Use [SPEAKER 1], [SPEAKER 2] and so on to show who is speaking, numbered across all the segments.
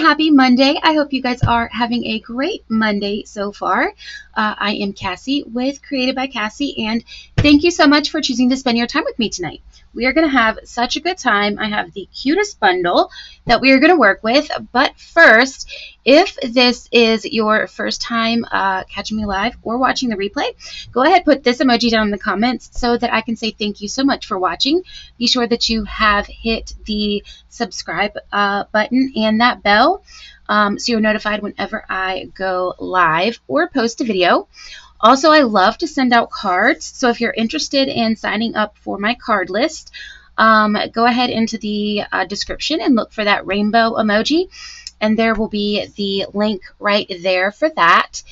[SPEAKER 1] happy Monday. I hope you guys are having a great Monday so far. I am Cassie with Created by Cassie, and thank you so much for choosing to spend your time with me tonight. We are going to have such a good time. I have the cutest bundle that we are going to work with, but first, if this is your first time catching me live or watching the replay, go ahead, put this emoji down in the comments so that I can say thank you so much for watching. Be sure that you have hit the subscribe button and that bell so you're notified whenever I go live or post a video. Also, I love to send out cards, so if you're interested in signing up for my card list, go ahead into the description and look for that rainbow emoji, and there will be the link right there for that.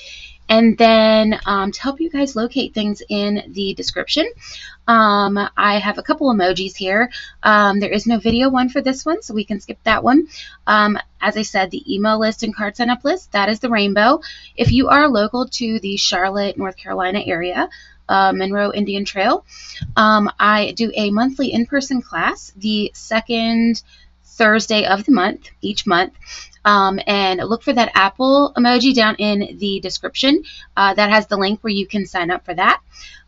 [SPEAKER 1] And then to help you guys locate things in the description, I have a couple emojis here. There is no video one for this one, so we can skip that one. As I said, the email list and card sign up list, that is the rainbow. If you are local to the Charlotte, North Carolina area, Monroe Indian Trail, I do a monthly in-person class the second Thursday of the month, each month. And look for that apple emoji down in the description. That has the link where you can sign up for that.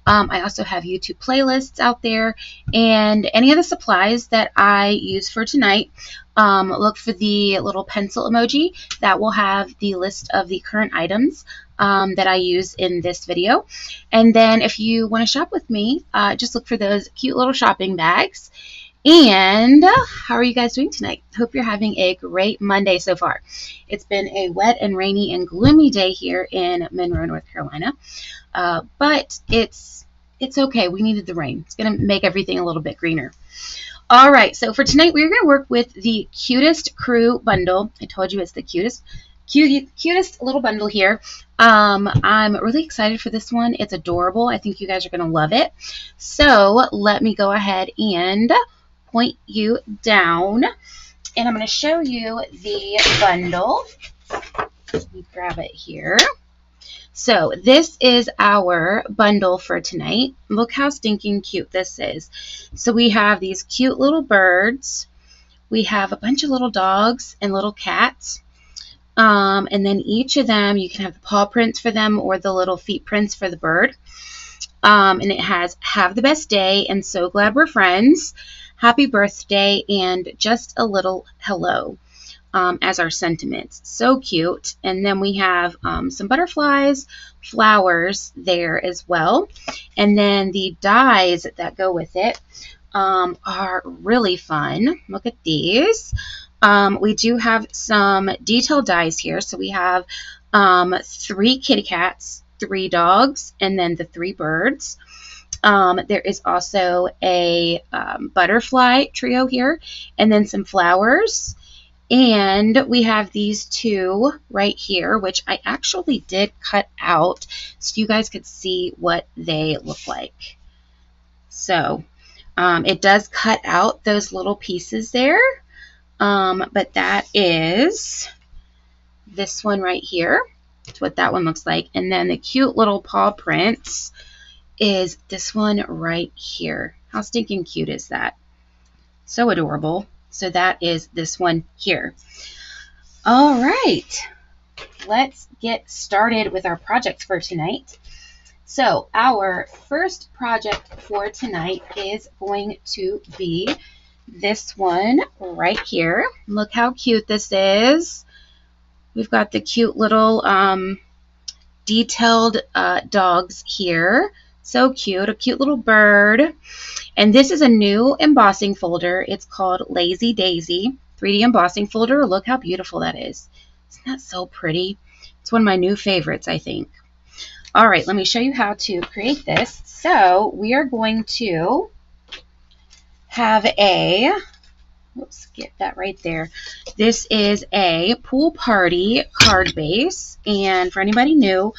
[SPEAKER 1] I also have YouTube playlists out there, and any of the supplies that I use for tonight, look for the little pencil emoji. That will have the list of the current items that I use in this video. And then if you want to shop with me, just look for those cute little shopping bags. And how are you guys doing tonight? Hope you're having a great Monday so far. It's been a wet and rainy and gloomy day here in Monroe, North Carolina, but it's okay. We needed the rain. It's going to make everything a little bit greener. All right, so for tonight, we're going to work with the Cutest Crew Bundle. I told you it's the cutest little bundle here. I'm really excited for this one. It's adorable. I think you guys are going to love it. So let me go ahead and point you down, and I'm going to show you the bundle. Let me grab it here. So this is our bundle for tonight. Look how stinking cute this is. So we have these cute little birds. We have a bunch of little dogs and little cats. And then each of them, you can have the paw prints for them or the little feet prints for the bird. And it has "Have the best day" and "So glad we're friends," "Happy birthday," and just a little hello as our sentiments. So cute. And then we have some butterflies, flowers there as well. And then the dies that go with it are really fun. Look at these. We do have some detailed dies here. So we have 3 kitty cats, 3 dogs, and then the 3 birds. There is also a butterfly trio here, and then some flowers. And we have these 2 right here, which I actually did cut out so you guys could see what they look like. So it does cut out those little pieces there. But that is this one right here. That's what that one looks like. And then the cute little paw prints is this one right here. How stinking cute is that? So adorable. So that is this one here. All right. Let's get started with our projects for tonight. So our first project for tonight is going to be this one right here. Look how cute this is. We've got the cute little detailed dogs here. So cute. A cute little bird. And this is a new embossing folder. It's called Lazy Daisy 3D embossing folder. Look how beautiful that is. Isn't that so pretty? It's one of my new favorites, I think. All right, let me show you how to create this. So we are going to have a, whoops, get that right there. This is a pool party card base, and for anybody new,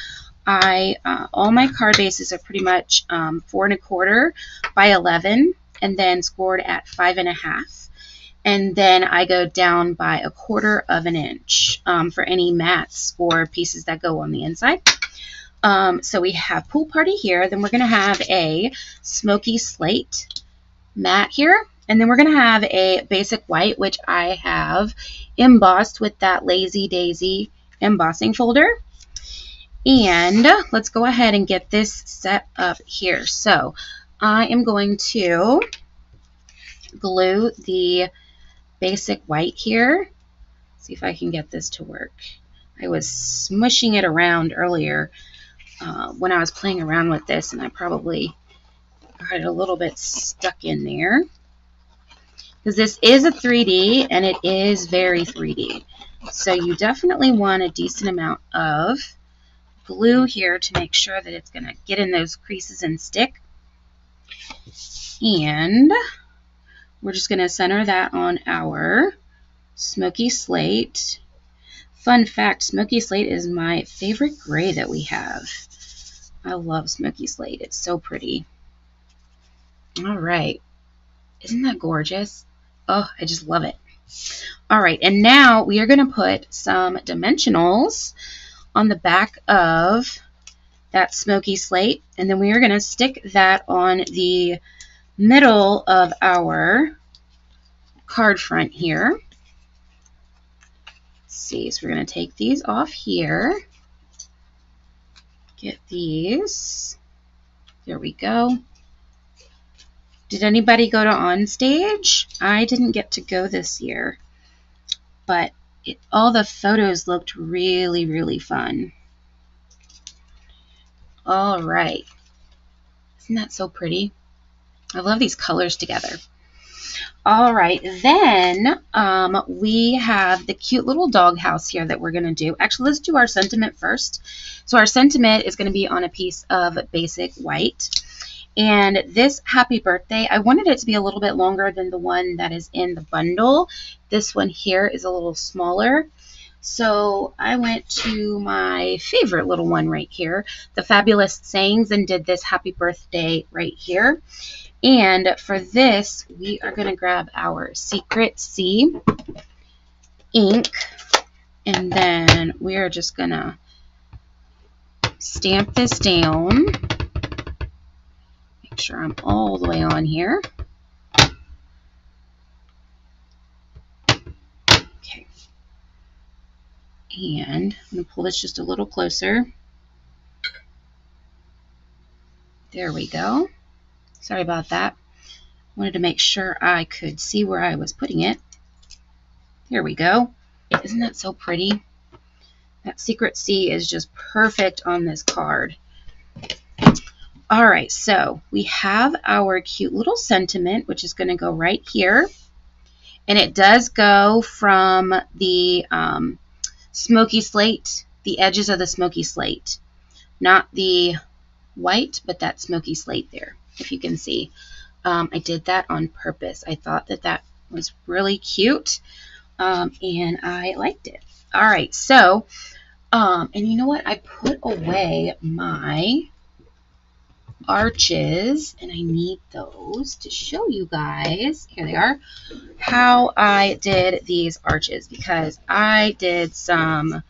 [SPEAKER 1] all my card bases are pretty much 4 1/4 by 11, and then scored at 5 1/2, and then I go down by 1/4 of an inch for any mats or pieces that go on the inside. So we have pool party here. Then we're going to have a smoky slate mat here, And then we're going to have a basic white, which I have embossed with that Lazy Daisy embossing folder. And let's go ahead and get this set up here. So I am going to glue the basic white here. See if I can get this to work. I was smushing it around earlier when I was playing around with this, and I probably got it a little bit stuck in there. Because this is a 3D, and it is very 3D. So you definitely want a decent amount of glue here to make sure that it's going to get in those creases and stick. And we're just going to center that on our Smoky Slate. Fun fact, Smoky Slate is my favorite gray that we have. I love Smoky Slate. It's so pretty. All right. Isn't that gorgeous? Oh, I just love it. All right, and now we are going to put some dimensionals on the back of that Smoky Slate, and then we are going to stick that on the middle of our card front here. Let's see, so we're going to take these off here. Get these. There we go. Did anybody go to On Stage? I didn't get to go this year, but all the photos looked really, really fun. All right. Isn't that so pretty? I love these colors together. All right, then we have the cute little doghouse here that we're going to do. Actually, let's do our sentiment first. So our sentiment is going to be on a piece of basic white. And this happy birthday, I wanted it to be a little bit longer than the one that is in the bundle. This one here is a little smaller. So I went to my favorite little one right here, the Fabulous Sayings, and did this happy birthday right here. And for this, we are going to grab our Secret C ink, and then we are just going to stamp this down. Make sure I'm all the way on here. Okay. And I'm going to pull this just a little closer. There we go. Sorry about that. Wanted to make sure I could see where I was putting it. There we go. Isn't that so pretty? That Secret C is just perfect on this card. All right, so we have our cute little sentiment, which is going to go right here. And it does go from the Smoky Slate, the edges of the Smoky Slate. Not the white, but that Smoky Slate there, if you can see. I did that on purpose. I thought that that was really cute, and I liked it. All right, so, and you know what? I put away my arches, and I need those to show you guys, here they are, how I did these arches, because I did some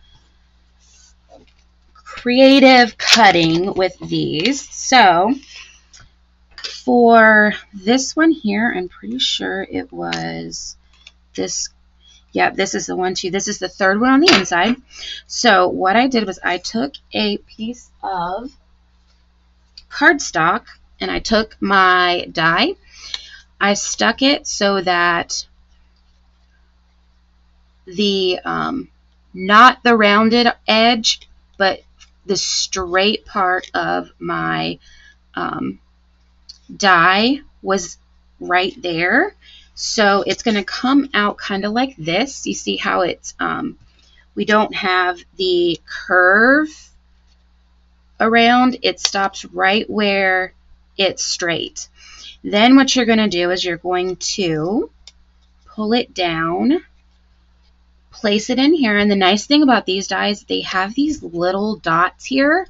[SPEAKER 1] creative cutting with these. So for this one here, I'm pretty sure it was this. Yeah, this is the one too. This is the third one on the inside. So what I did was I took a piece of cardstock and I took my die. I stuck it so that the not the rounded edge, but the straight part of my die was right there. So it's going to come out kind of like this. You see how it's, we don't have the curve around. It stops right where it's straight. Then what you're going to do is you're going to pull it down, place it in here. And the nice thing about these dies, they have these little dots here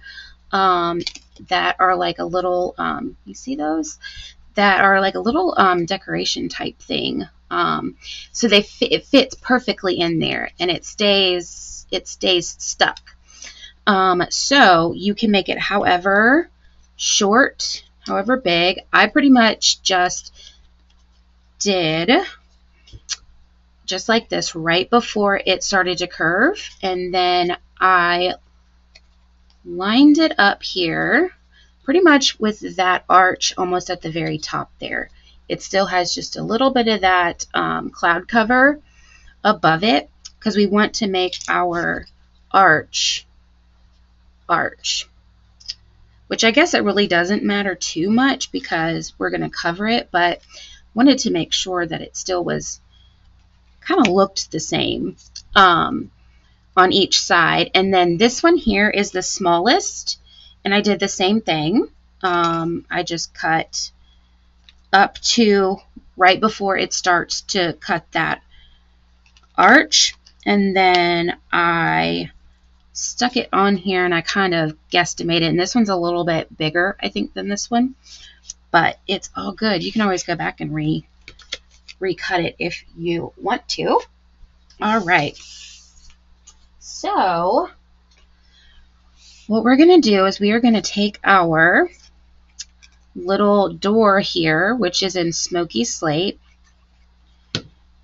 [SPEAKER 1] that are like a little, you see those? That are like a little decoration type thing. So it fits perfectly in there, and it stays stuck. So you can make it however short, however big. I pretty much just did just like this right before it started to curve, and then I lined it up here pretty much with that arch almost at the very top there. It still has just a little bit of that cloud cover above it because we want to make our arch, which I guess it really doesn't matter too much because we're going to cover it, but wanted to make sure that it still was kind of looked the same on each side. And then this one here is the smallest, and I did the same thing. I just cut up to right before it starts to cut that arch, and then I stuck it on here and I kind of guesstimated, and this one's a little bit bigger I think than this one, but it's all good. You can always go back and recut it if you want to. All right, so what we're going to do is we are going to take our little door here, which is in Smoky Slate,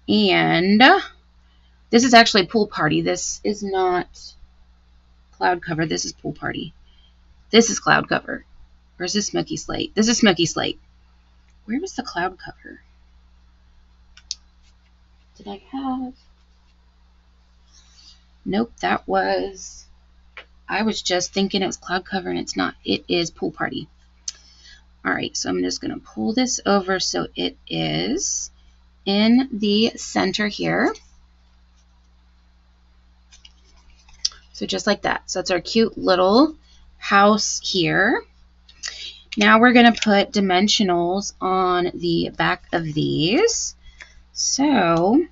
[SPEAKER 1] and this is actually Pool Party. This is not Cloud Cover. This is Pool Party. This is Cloud Cover. Or is this Smoky Slate? This is Smoky Slate. Where was the Cloud Cover? Did I have? Nope, that was... I was just thinking it was Cloud Cover, and it's not. It is Pool Party. Alright, so I'm just going to pull this over so it is in the center here. So just like that. So it's our cute little house here. Now we're going to put dimensionals on the back of these. So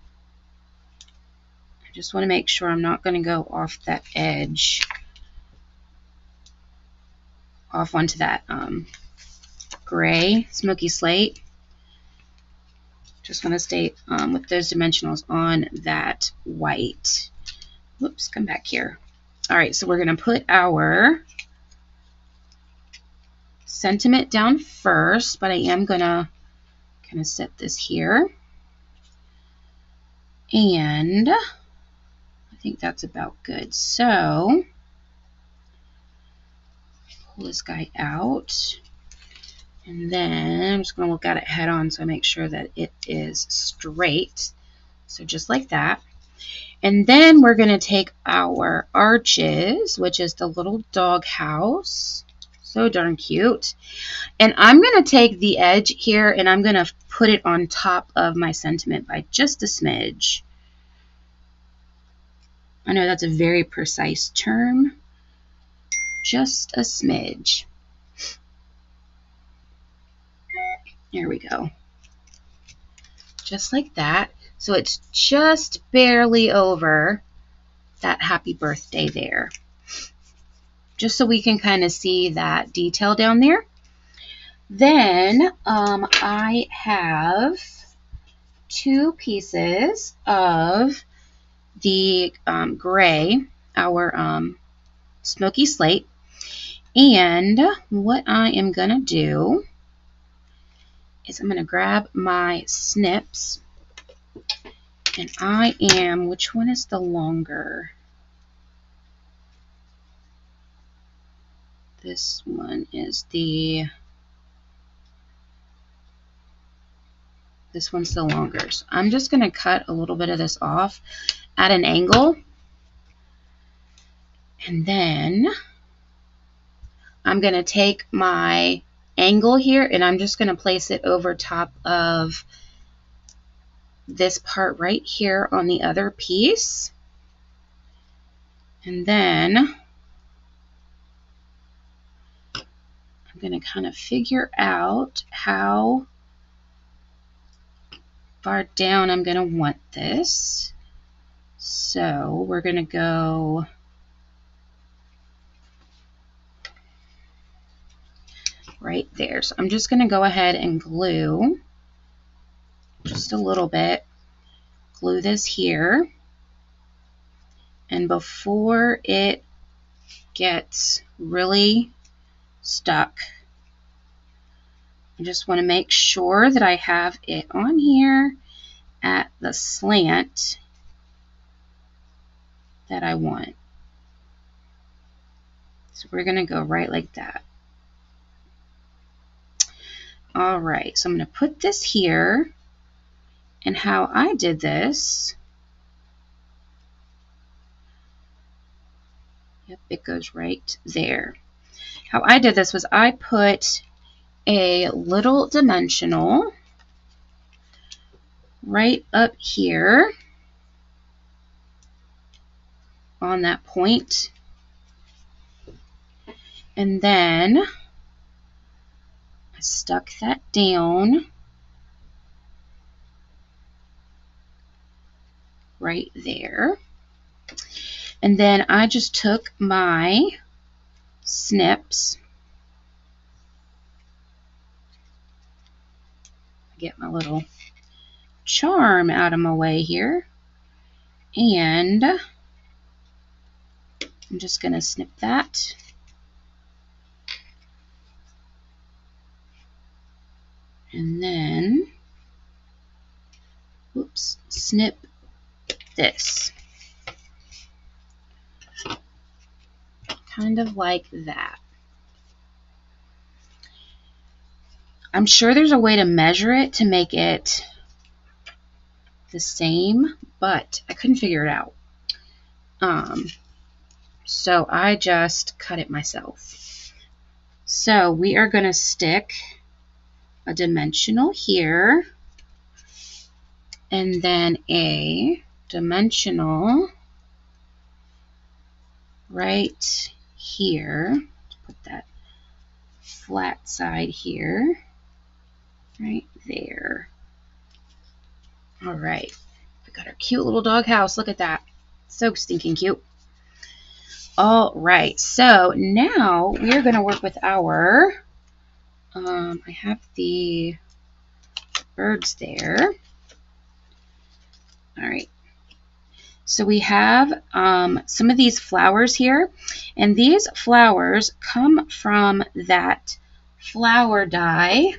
[SPEAKER 1] I just want to make sure I'm not going to go off that edge, off onto that gray Smoky Slate. Just want to stay with those dimensionals on that white. Whoops, come back here. All right, so we're going to put our sentiment down first, but I am going to kind of set this here. And I think that's about good. So pull this guy out. And then I'm just going to look at it head on so I make sure that it is straight. So just like that. And then we're going to take our arches, which is the little dog house. So darn cute. And I'm going to take the edge here and I'm going to put it on top of my sentiment by just a smidge. I know that's a very precise term. Just a smidge. There we go. Just like that. So it's just barely over that happy birthday there. Just so we can kind of see that detail down there. Then I have two pieces of the gray, our Smoky Slate. And what I am going to do is I'm going to grab my snips, and I am, which one is the longer? This one is the, this one's the longer. So I'm just going to cut a little bit of this off at an angle, and then I'm going to take my angle here and I'm just going to place it over top of this part right here on the other piece. And then I'm going to kind of figure out how far down I'm going to want this. So we're going to go right there. So I'm just going to go ahead and glue just a little bit. Glue this here. And before it gets really stuck, I just want to make sure that I have it on here at the slant that I want. So we're going to go right like that. All right, so I'm going to put this here. And how I did this, yep, it goes right there. How I did this was I put a little dimensional right up here on that point. And then I stuck that down right there. And then I just took my snips, get my little charm out of my way here, and I'm just going to snip that. And then, whoops, snip this. Kind of like that. I'm sure there's a way to measure it to make it the same, but I couldn't figure it out. So I just cut it myself. So we are going to stick a dimensional here, and then a dimensional right here. Put that flat side here, right there. All right, we got our cute little dog house. Look at that. So stinking cute. All right, so now we are going to work with our, I have the birds there. All right. So we have some of these flowers here, and these flowers come from that flower die,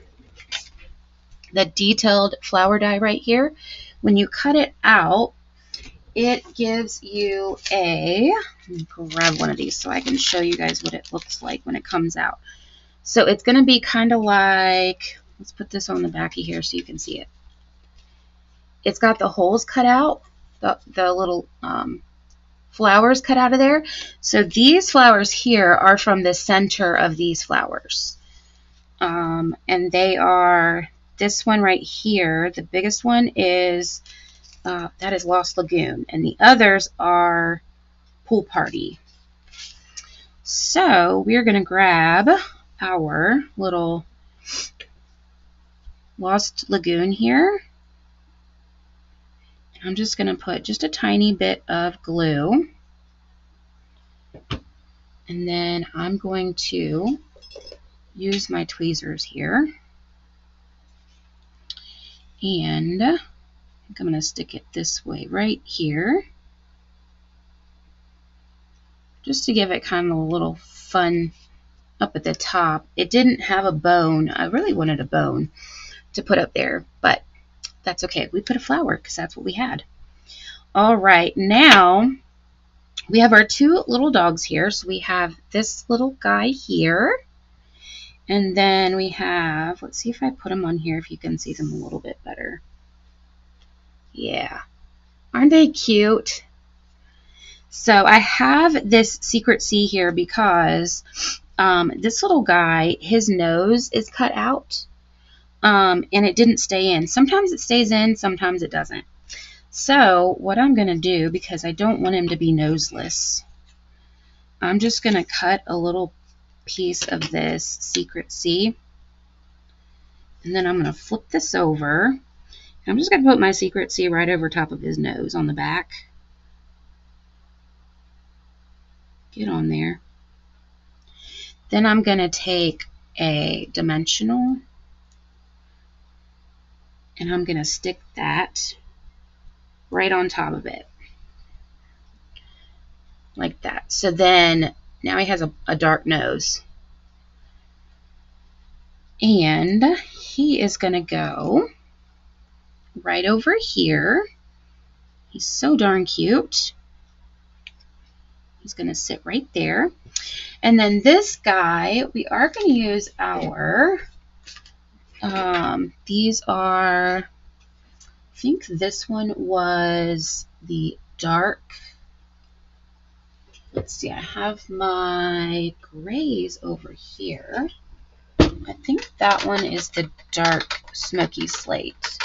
[SPEAKER 1] the detailed flower die right here. When you cut it out, it gives you a, let me grab one of these so I can show you guys what it looks like when it comes out. So it's going to be kind of like, let's put this on the back of here so you can see it. It's got the holes cut out. The little flowers cut out of there. So these flowers here are from the center of these flowers. And they are, this one right here, the biggest one is, that is Lost Lagoon. And the others are Pool Party. So we're going to grab our little Lost Lagoon here. I'm just going to put just a tiny bit of glue, and then I'm going to use my tweezers here, and I think I'm going to stick it this way right here, just to give it kind of a little fun up at the top. It didn't have a bone. I really wanted a bone to put up there, but that's okay. We put a flower because that's what we had. All right, now we have our two little dogs here. So we have this little guy here, and then we have, let's see if I put them on here if you can see them a little bit better. Yeah, aren't they cute? So I have this secret C here because this little guy, his nose is cut out. And it didn't stay in. Sometimes it stays in, sometimes it doesn't. So what I'm going to do, because I don't want him to be noseless, I'm just going to cut a little piece of this secret C. And then I'm going to flip this over. And I'm just going to put my secret C right over top of his nose on the back. Get on there. Then I'm going to take a dimensional, and I'm going to stick that right on top of it. Like that. So then, now he has a dark nose. And he is going to go right over here. He's so darn cute. He's going to sit right there. And then this guy, we are going to use our, these are, I think this one was the dark. Let's see, I have my grays over here. I think that one is the dark smoky slate.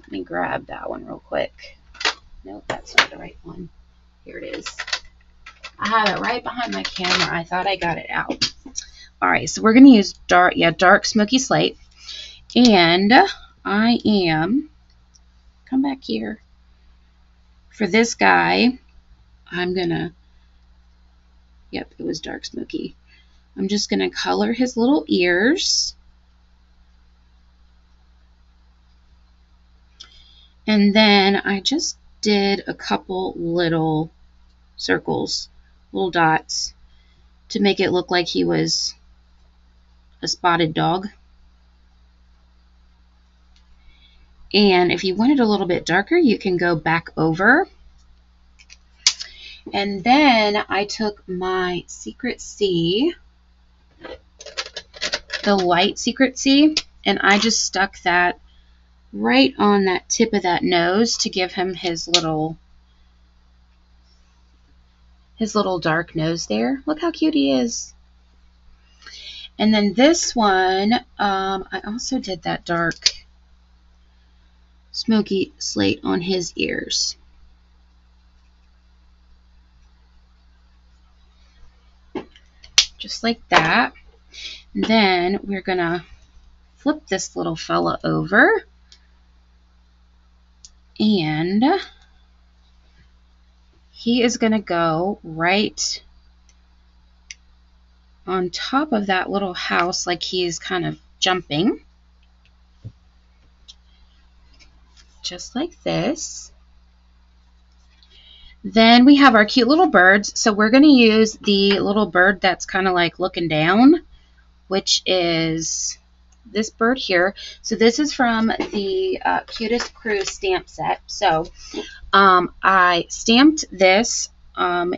[SPEAKER 1] Let me grab that one real quick. Nope, that's not the right one. Here it is. I have it right behind my camera. I thought I got it out. All right, so we're going to use dark smoky slate. And I am, come back here. For this guy, I'm going to, yep, it was dark smoky. I'm just going to color his little ears. And then I just did a couple little circles, little dots, to make it look like he was a spotted dog. And if you want it a little bit darker, you can go back over. And then I took my Secret C, the light Secret C, and I just stuck that right on that tip of that nose to give him his little dark nose there. Look how cute he is. And then this one, I also did that dark smoky slate on his ears. Just like that. And then we're going to flip this little fella over. And he is going to go right on top of that little house like he's kind of jumping. Just like this. Then we have our cute little birds. So we're going to use the little bird that's kind of like looking down, which is this bird here. So this is from the Cutest Crew stamp set. So I stamped this on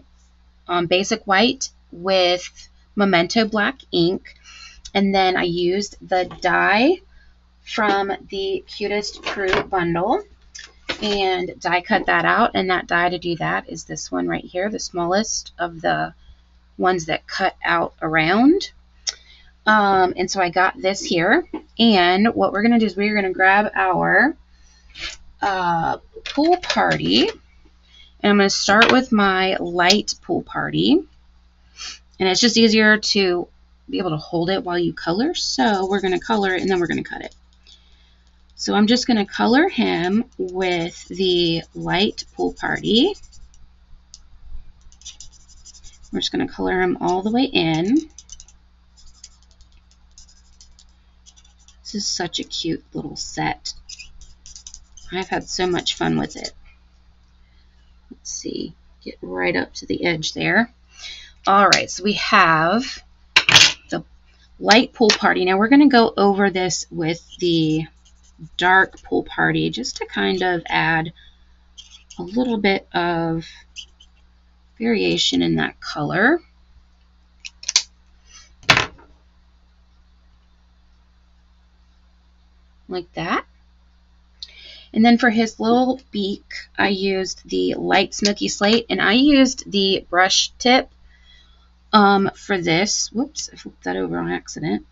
[SPEAKER 1] basic white with Memento black ink, and then I used the die from the Cutest Crew Bundle and die cut that out. And that die to do that is this one right here, the smallest of the ones that cut out around. And so I got this here, and what we're going to do is we're going to grab our pool party, and I'm going to start with my light pool party, and it's just easier to be able to hold it while you color. So we're going to color it and then we're going to cut it. So I'm just going to color him with the light pool party. We're just going to color him all the way in. This is such a cute little set. I've had so much fun with it. Let's see, get right up to the edge there. All right, so we have the light pool party. Now we're going to go over this with the dark pool party just to kind of add a little bit of variation in that color. Like that. And then for his little beak, I used the light smoky slate, and I used the brush tip for this. Whoops, I flipped that over on accident.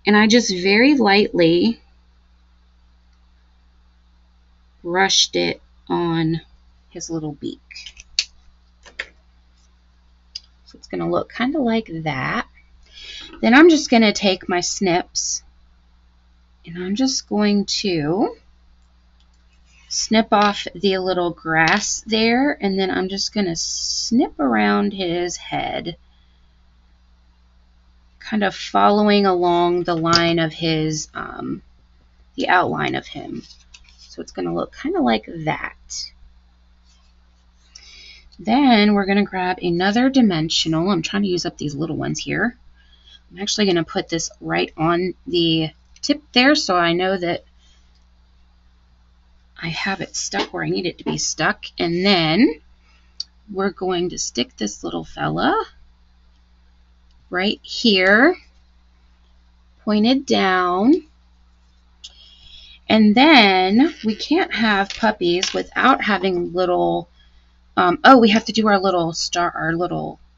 [SPEAKER 1] And I just very lightly brushed it on his little beak. So it's going to look kind of like that. Then I'm just going to take my snips, and I'm just going to snip off the little grass there, and then I'm just going to snip around his head, kind of following along the line of his, the outline of him. So it's going to look kind of like that. Then we're going to grab another dimensional. I'm trying to use up these little ones here. I'm actually going to put this right on the tip there so I know that I have it stuck where I need it to be stuck. And then we're going to stick this little fella right here, pointed down. And then we can't have puppies without having little, oh, we have to do our little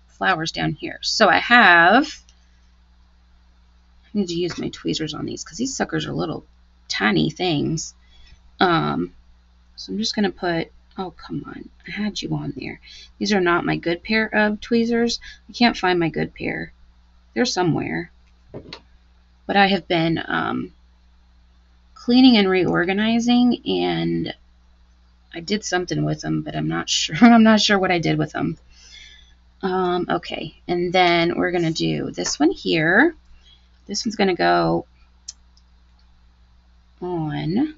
[SPEAKER 1] flowers down here. So I need to use my tweezers on these because these suckers are little tiny things. So I'm just going to put, oh, come on. I had you on there. These are not my good pair of tweezers. I can't find my good pair. They're somewhere. But I have been cleaning and reorganizing, and I did something with them, but I'm not sure. I'm not sure what I did with them. Okay, and then we're going to do this one here. This one's going to go on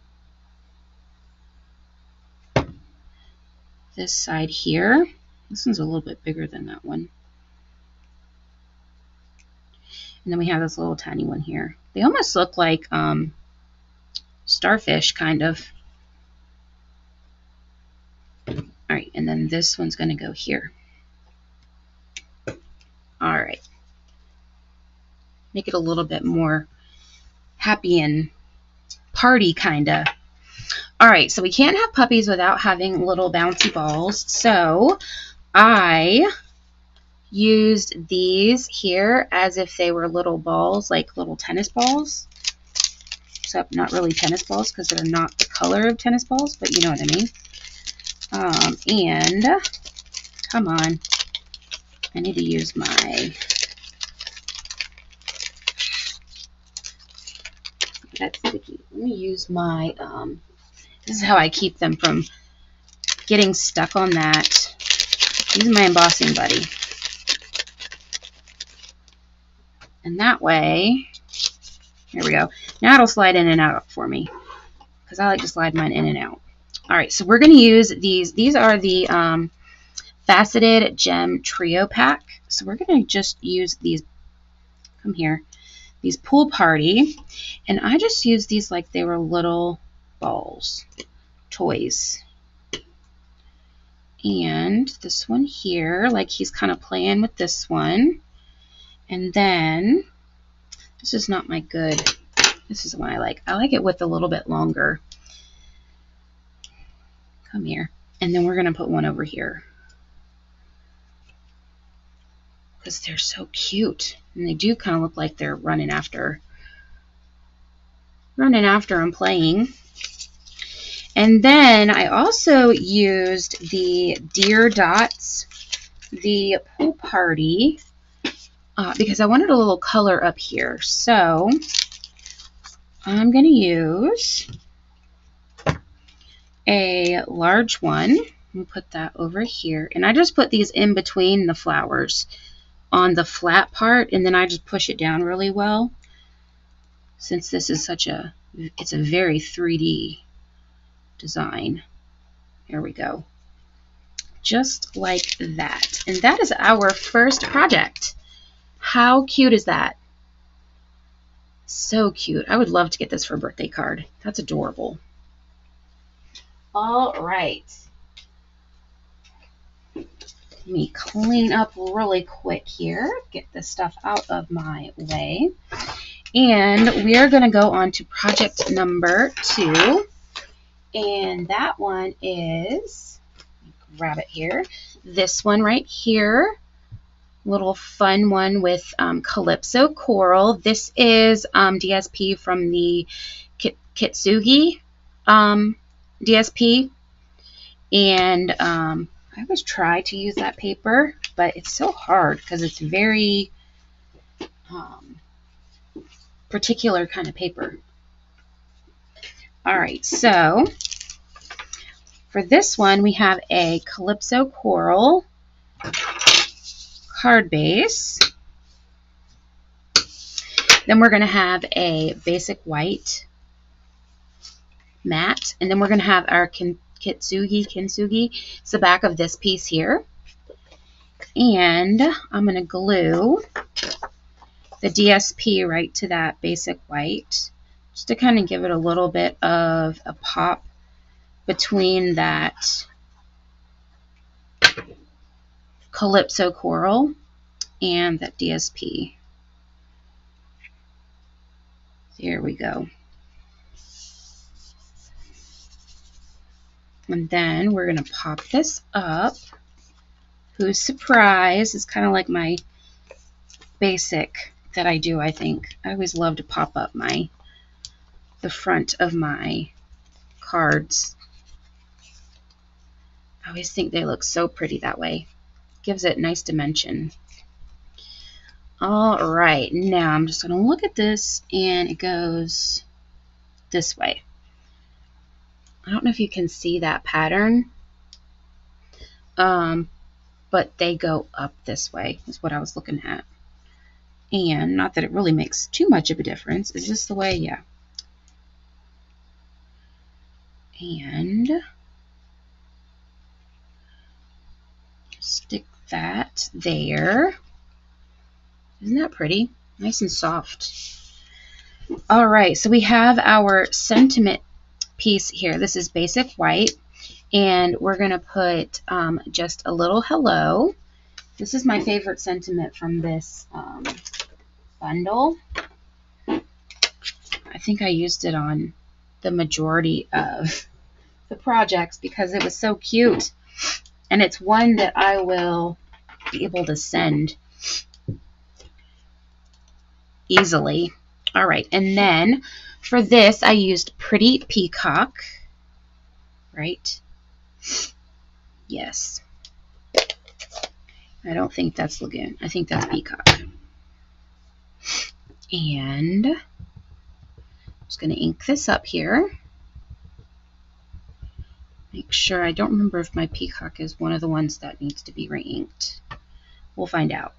[SPEAKER 1] this side here. This one's a little bit bigger than that one. And then we have this little tiny one here. They almost look like starfish, kind of. All right, and then this one's going to go here. All right. Make it a little bit more happy and party, kind of. All right, so we can't have puppies without having little bouncy balls. So I used these here as if they were little balls, like little tennis balls. Except not really tennis balls because they're not the color of tennis balls, but you know what I mean. And come on, I need to use my, that's sticky. Let me use my, this is how I keep them from getting stuck on that. Use my embossing buddy. And that way, here we go. Now it'll slide in and out for me because I like to slide mine in and out. All right, so we're going to use these. These are the Faceted Gem Trio Pack. So we're going to just use these, come here, these Pool Party. And I just used these like they were little balls, toys. And this one here, like he's kind of playing with this one. And then, this is not my good, this is the one I like. I like it with a little bit longer. Come here. And then we're going to put one over here. Because they're so cute. And they do kind of look like they're running after and playing. And then I also used the Deer Dots, the Pool Party, because I wanted a little color up here. So I'm going to use a large one and put that over here. And I just put these in between the flowers on the flat part, and then I just push it down really well. Since this is it's a very 3D design. Here we go. Just like that. And that is our first project. How cute is that? So cute. I would love to get this for a birthday card. That's adorable. All right. Let me clean up really quick here. Get this stuff out of my way. And we are going to go on to project number 2. And that one is, let me grab it here. This one right here. Little fun one with Calypso Coral. This is DSP from the Kintsugi DSP. And I always try to use that paper, but it's so hard because it's very particular kind of paper. All right, so for this one, we have a Calypso Coral card base. Then we're going to have a basic white mat, and then we're going to have our Kintsugi. It's the back of this piece here. And I'm going to glue the DSP right to that basic white, just to kind of give it a little bit of a pop between that Calypso Coral and that DSP. There we go. And then we're going to pop this up. Who's surprised? It's kind of like my basic that I do, I think. I always love to pop up the front of my cards. I always think they look so pretty that way. Gives it nice dimension. All right, now I'm just going to look at this, and it goes this way. I don't know if you can see that pattern, but they go up this way is what I was looking at. And not that it really makes too much of a difference. It's just the way, yeah. And stick that there. Isn't that pretty? Nice and soft. All right, so we have our sentiment piece here. This is basic white, and we're going to put just a little hello. This is my favorite sentiment from this bundle. I think I used it on the majority of the projects because it was so cute, and it's one that I will be able to send easily. All right, and then for this I used Pretty Peacock, right? Yes. I don't think that's Lagoon. I think that's Peacock. And I'm just going to ink this up here. Make sure, I don't remember if my Peacock is one of the ones that needs to be re-inked. We'll find out.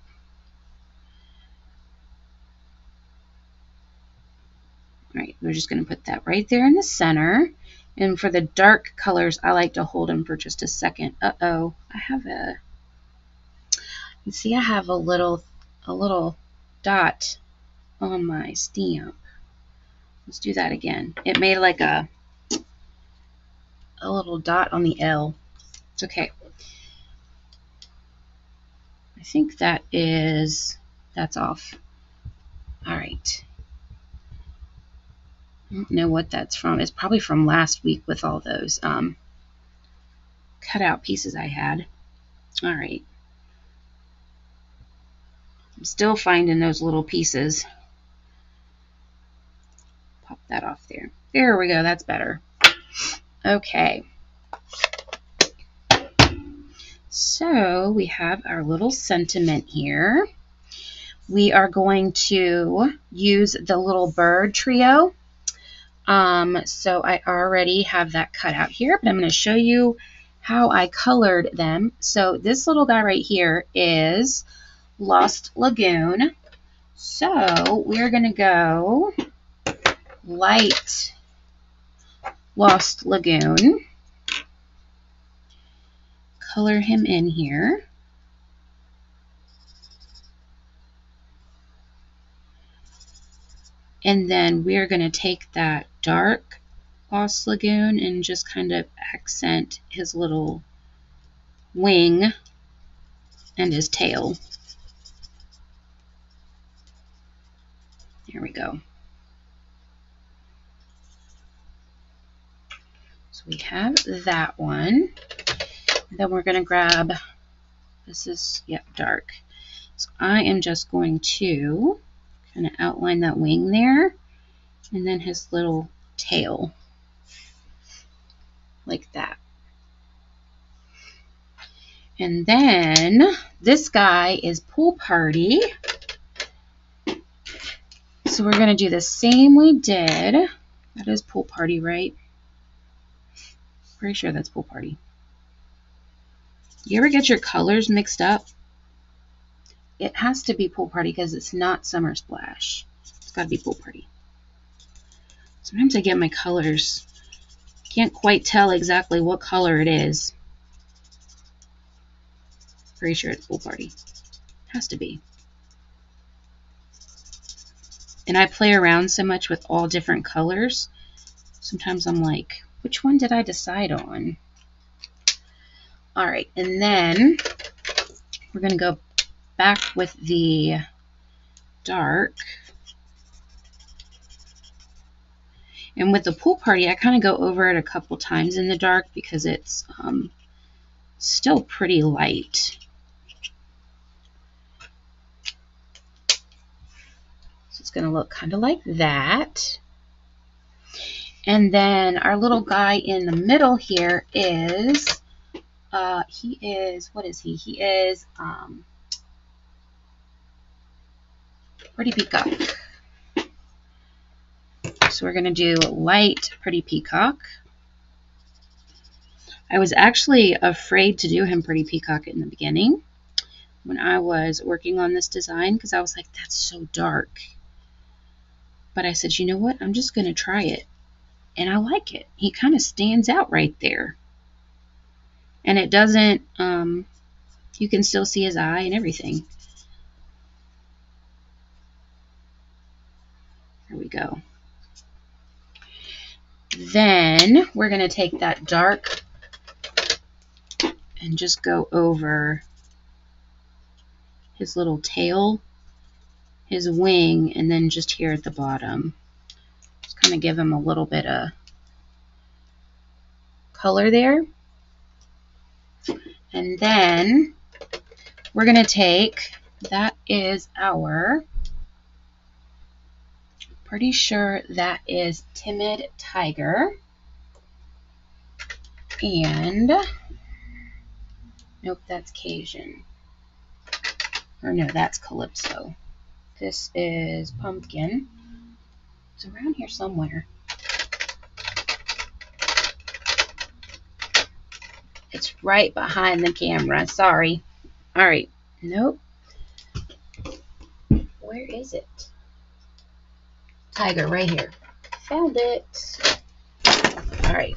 [SPEAKER 1] All right, we're just going to put that right there in the center. And for the dark colors, I like to hold them for just a second. Uh-oh, I have a, you see I have a little dot on my stamp. Let's do that again. It made like a little dot on the L. It's okay. I think that's off. All right. I don't know what that's from. It's probably from last week with all those cutout pieces I had. All right. I'm still finding those little pieces. Pop that off there. There we go. That's better. Okay. So we have our little sentiment here. We are going to use the little bird trio. So I already have that cut out here, but I'm going to show you how I colored them. So this little guy right here is Lost Lagoon. So we're going to go light Lost Lagoon. Color him in here. And then we're going to take that dark Lost Lagoon and just kind of accent his little wing and his tail. There we go. So we have that one. Then we're going to grab, this is, yep, dark. So I am just going to kind of outline that wing there, and then his little tail, like that. And then this guy is Pool Party. So we're going to do the same we did. That is Pool Party, right? Pretty sure that's Pool Party. You ever get your colors mixed up? It has to be Pool Party because it's not Summer Splash. It's got to be Pool Party. Sometimes I get my colors. Can't quite tell exactly what color it is. Pretty sure it's Pool Party. Has to be. And I play around so much with all different colors. Sometimes I'm like, which one did I decide on? All right, and then we're going to go back with the dark. And with the pool party, I kind of go over it a couple times in the dark because it's still pretty light. So it's going to look kind of like that. And then our little guy in the middle here is, what is he? He is Pretty Peacock. So we're going to do light Pretty Peacock. I was actually afraid to do him Pretty Peacock in the beginning when I was working on this design because I was like, that's so dark. But I said, you know what? I'm just going to try it. And I like it. He kind of stands out right there. And it doesn't, you can still see his eye and everything. There we go. Then we're going to take that dark and just go over his little tail, his wing, and then just here at the bottom. Just kind of give him a little bit of color there. And then we're going to take, that is our, pretty sure that is Timid Tiger. And, nope, that's Cajun. Or no, that's Calypso. This is Pumpkin. It's around here somewhere. It's right behind the camera. Sorry. All right. Nope. Where is it? Tiger, right here. Found it. All right.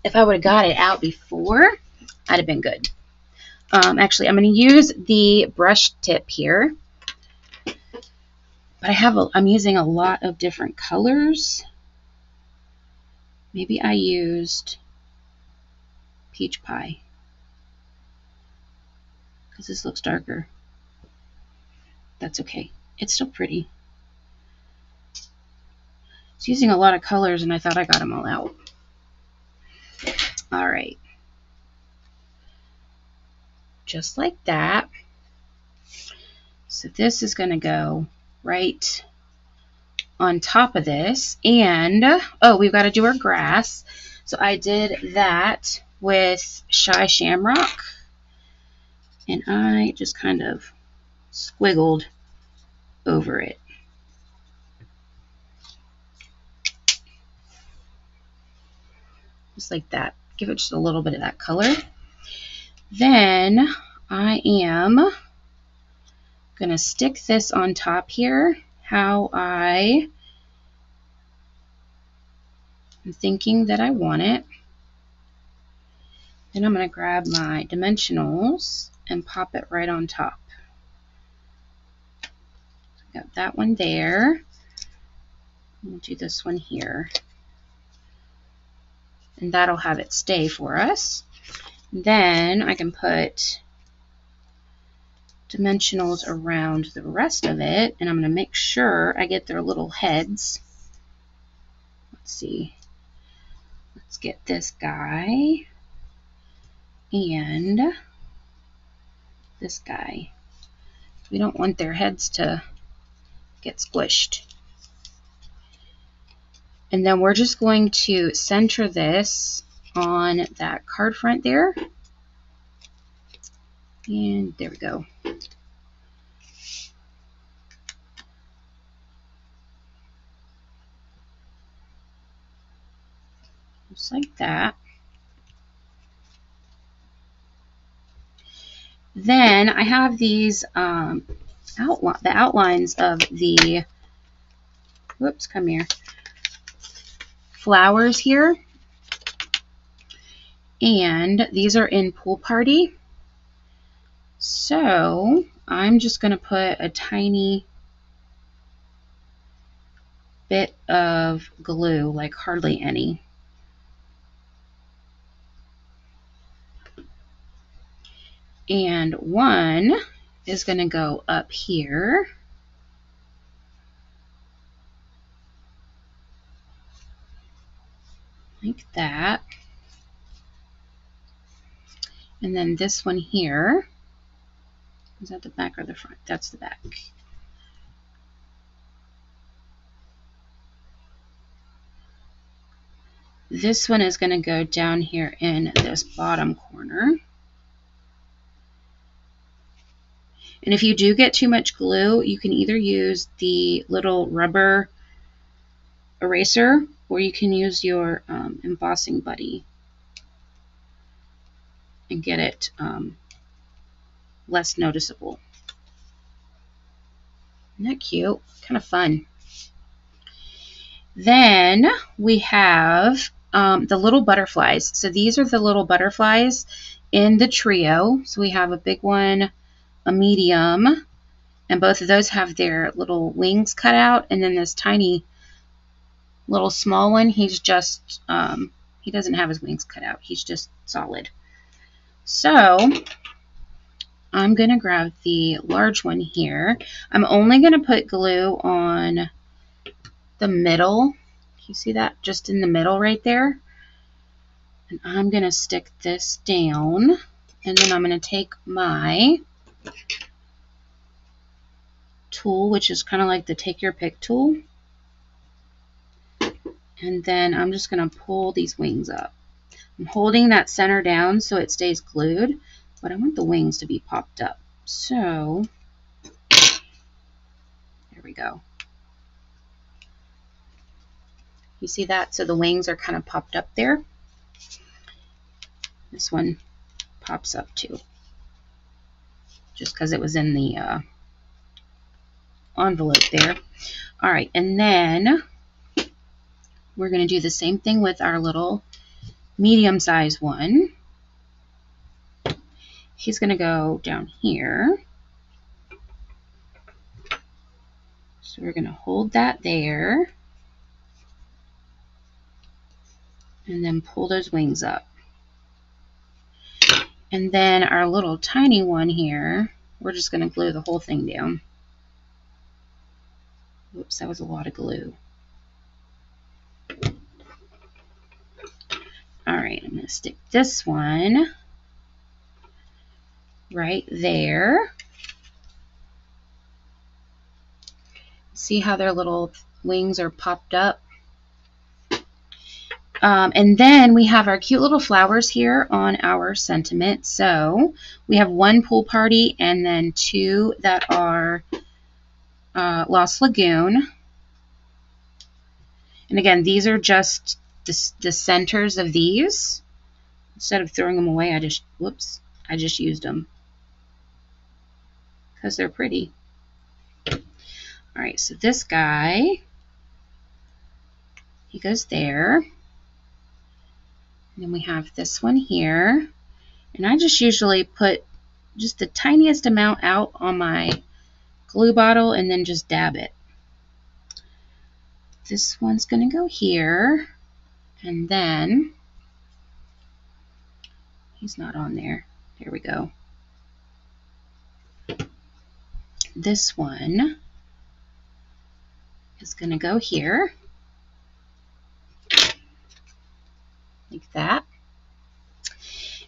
[SPEAKER 1] If I would have got it out before, I'd have been good. Actually, I'm going to use the brush tip here. But I'm using a lot of different colors. Maybe I used Peach Pie, because this looks darker. That's okay. It's still pretty. It's using a lot of colors, and I thought I got them all out. All right. Just like that. So this is going to go right on top of this. And, oh, we've got to do our grass. So I did that with Shy Shamrock. And I just kind of squiggled over it. Just like that. Give it just a little bit of that color. Then I am going to stick this on top here, how I am thinking that I want it. Then I'm going to grab my dimensionals and pop it right on top. Got that one there. We'll do this one here. And that'll have it stay for us. Then I can put dimensionals around the rest of it, and I'm going to make sure I get their little heads. Let's see. Let's get this guy and this guy. We don't want their heads to get squished. And then we're just going to center this on that card front there. And there we go. Just like that. Then I have these the outlines of the, whoops, come here, flowers here. And these are in Pool Party. So I'm just going to put a tiny bit of glue, like hardly any. And one is going to go up here. Like that. And then this one here, is that the back or the front? That's the back. This one is going to go down here in this bottom corner. And if you do get too much glue, you can either use the little rubber eraser or you can use your embossing buddy and get it less noticeable. Isn't that cute? Kind of fun. Then we have the little butterflies. So these are the little butterflies in the trio. So we have a big one, a medium, and both of those have their little wings cut out. And then this tiny little small one, he's just, he doesn't have his wings cut out. He's just solid. So I'm going to grab the large one here. I'm only going to put glue on the middle. You see that? Just in the middle right there. And I'm going to stick this down. And then I'm going to take my tool, which is kind of like the take your pick tool. And then I'm just going to pull these wings up. I'm holding that center down so it stays glued, but I want the wings to be popped up. So there we go. You see that? So the wings are kind of popped up there. This one pops up too, just because it was in the envelope there. All right, and then we're going to do the same thing with our little medium-sized one. He's going to go down here. So we're going to hold that there. And then pull those wings up. And then our little tiny one here, we're just going to glue the whole thing down. Whoops, that was a lot of glue. All right, I'm going to stick this one right there. See how their little wings are popped up? And then we have our cute little flowers here on our sentiment. So we have one pool party and then two that are Lost Lagoon. And again, these are just the centers of these. Instead of throwing them away, I just used them because they're pretty. All right, so this guy, he goes there. And then we have this one here. And I just usually put just the tiniest amount out on my glue bottle and then just dab it. This one's going to go here. And then, he's not on there. There we go. This one is going to go here. Like that.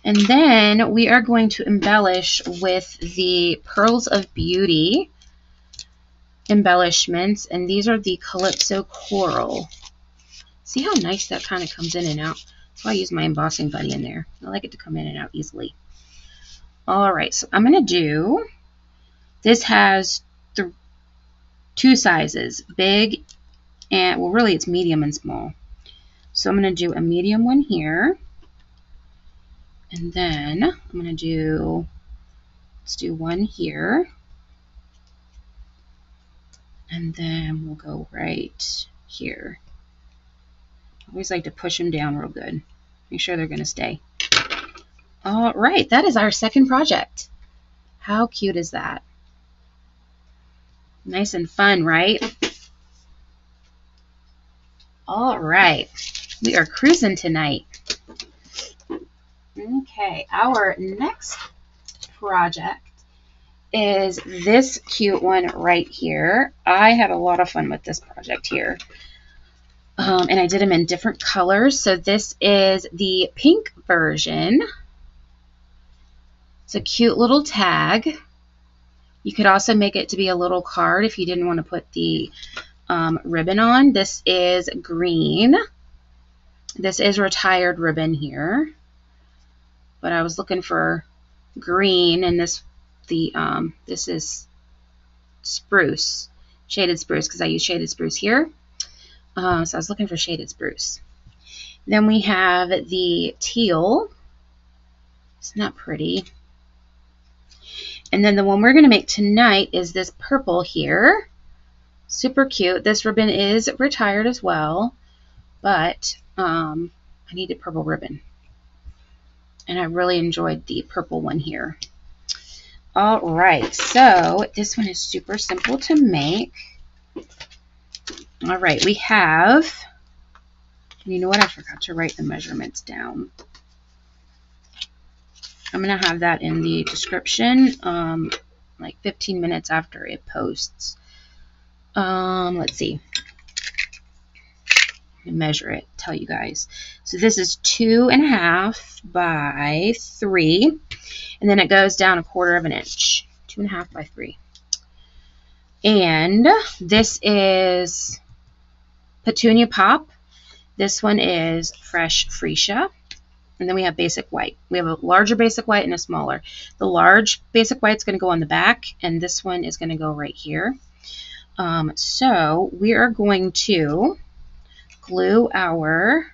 [SPEAKER 1] And then we are going to embellish with the Pearls of Beauty embellishments, and these are the Calypso Coral. See how nice that kind of comes in and out? So I use my embossing buddy in there. I like it to come in and out easily. All right, so I'm going to do, this has two sizes, big and, well, really it's medium and small. So I'm going to do a medium one here. And then I'm going to do, let's do one here. And then we'll go right here. I always like to push them down real good. Make sure they're going to stay. All right, that is our second project. How cute is that? Nice and fun, right? All right, we are cruising tonight. Okay, our next project is this cute one right here. I had a lot of fun with this project here. And I did them in different colors. So this is the pink version. It's a cute little tag. You could also make it to be a little card if you didn't want to put the ribbon on. This is green. This is retired ribbon here. But I was looking for green, and this is spruce, shaded spruce, because I use shaded spruce here. So I was looking for shaded spruce. Then we have the teal. It's not pretty. And then the one we're going to make tonight is this purple here. Super cute. This ribbon is retired as well, but I needed purple ribbon. And I really enjoyed the purple one here. All right, so this one is super simple to make. All right, we have, you know what? I forgot to write the measurements down. I'm going to have that in the description, like 15 minutes after it posts. Let's see. Measure it, tell you guys. So this is 2.5 by 3, and then it goes down 1/4 of an inch. 2.5 by 3. And this is Petunia Pop. This one is Fresh Freesia. And then we have basic white. We have a larger basic white and a smaller. The large basic white is going to go on the back, and this one is going to go right here. So we are going to glue our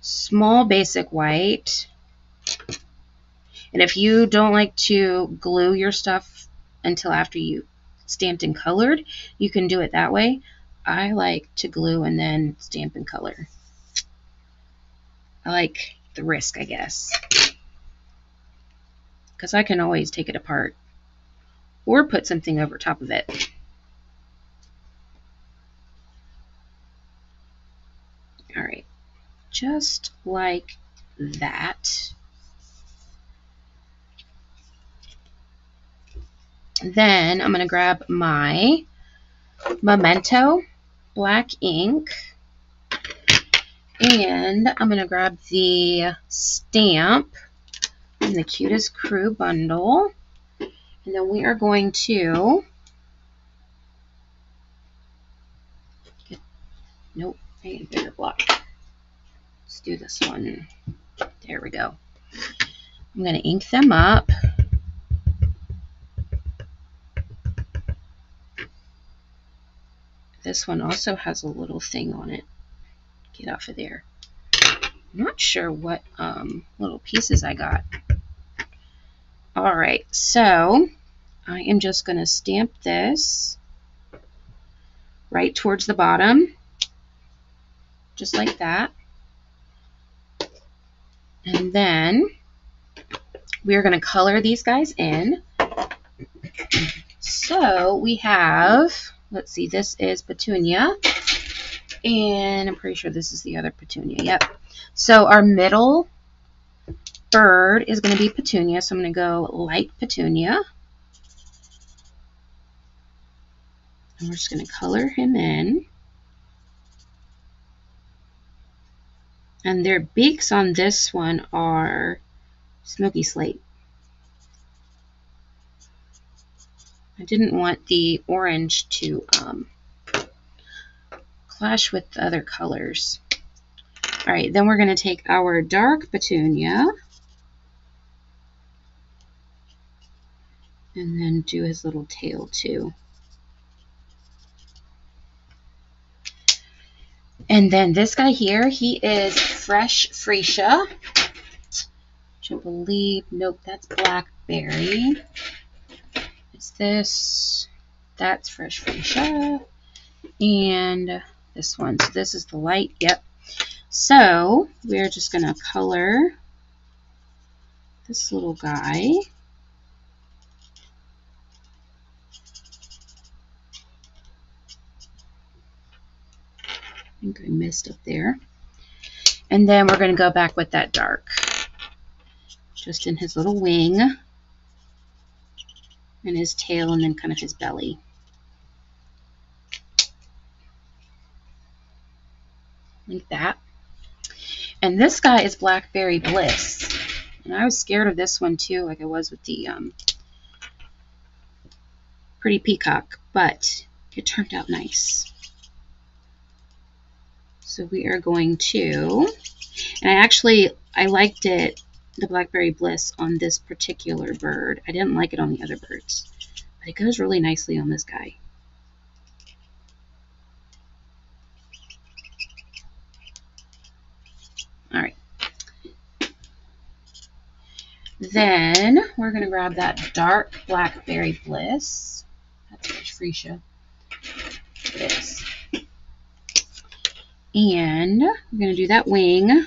[SPEAKER 1] small basic white. And if you don't like to glue your stuff until after you stamped and colored, you can do it that way. I like to glue and then stamp and color. I like the risk, I guess, because I can always take it apart or put something over top of it. All right, just like that. Then I'm going to grab my Memento black ink, and I'm going to grab the stamp in the Cutest Crew Bundle, and then we are going to nope, I need a bigger block. Let's do this one. There we go. I'm going to ink them up. This one also has a little thing on it. Get off of there. I'm not sure what little pieces I got. All right, so I am just going to stamp this right towards the bottom, just like that. And then we are going to color these guys in. So we have, let's see, this is Petunia, and I'm pretty sure this is the other Petunia. Yep. So our middle bird is going to be Petunia, so I'm going to go light Petunia. And we're just going to color him in. And their beaks on this one are smoky slate. I didn't want the orange to clash with the other colors. All right, then we're going to take our dark Petunia and then do his little tail too. And then this guy here, he is Fresh Freesia, which I believe, nope, that's Blackberry. It's this, that's Fresh Freesia, and this one. So this is the light, yep. So we're just going to color this little guy. I think I missed up there. And then we're going to go back with that dark, just in his little wing and his tail, and then kind of his belly. Like that. And this guy is Blackberry Bliss. And I was scared of this one too, like I was with the Pretty Peacock, but it turned out nice. So we are going to, and I liked it, the Blackberry Bliss, on this particular bird. I didn't like it on the other birds, but it goes really nicely on this guy. All right. Then we're going to grab that dark Blackberry Bliss. That's Freesia. This. And we're going to do that wing.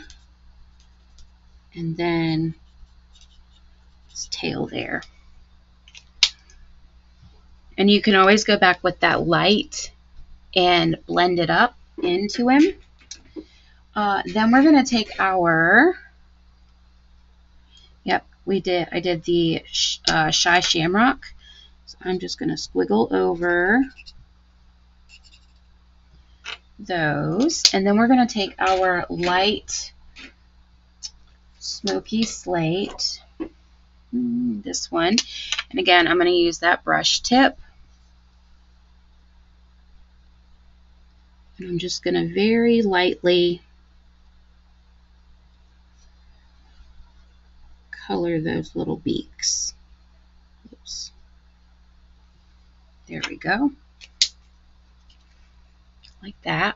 [SPEAKER 1] And then his tail there. And you can always go back with that light and blend it up into him. Then we're going to take our, I did the Shy Shamrock. So I'm just going to squiggle over those. And then we're going to take our light Smoky Slate, this one. And again, I'm going to use that brush tip. And I'm just going to very lightly color those little beaks. Oops. There we go. Like that.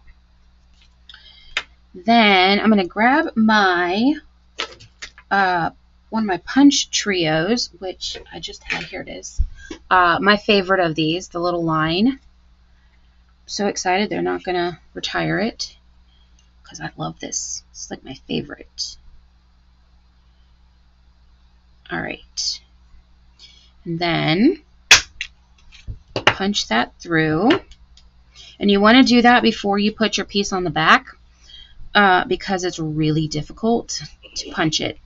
[SPEAKER 1] Then I'm going to grab my one of my punch trios, which I just had. Here it is. My favorite of these, the little line. So excited they're not going to retire it because I love this. It's like my favorite. All right. And then punch that through. And you want to do that before you put your piece on the back because it's really difficult to punch it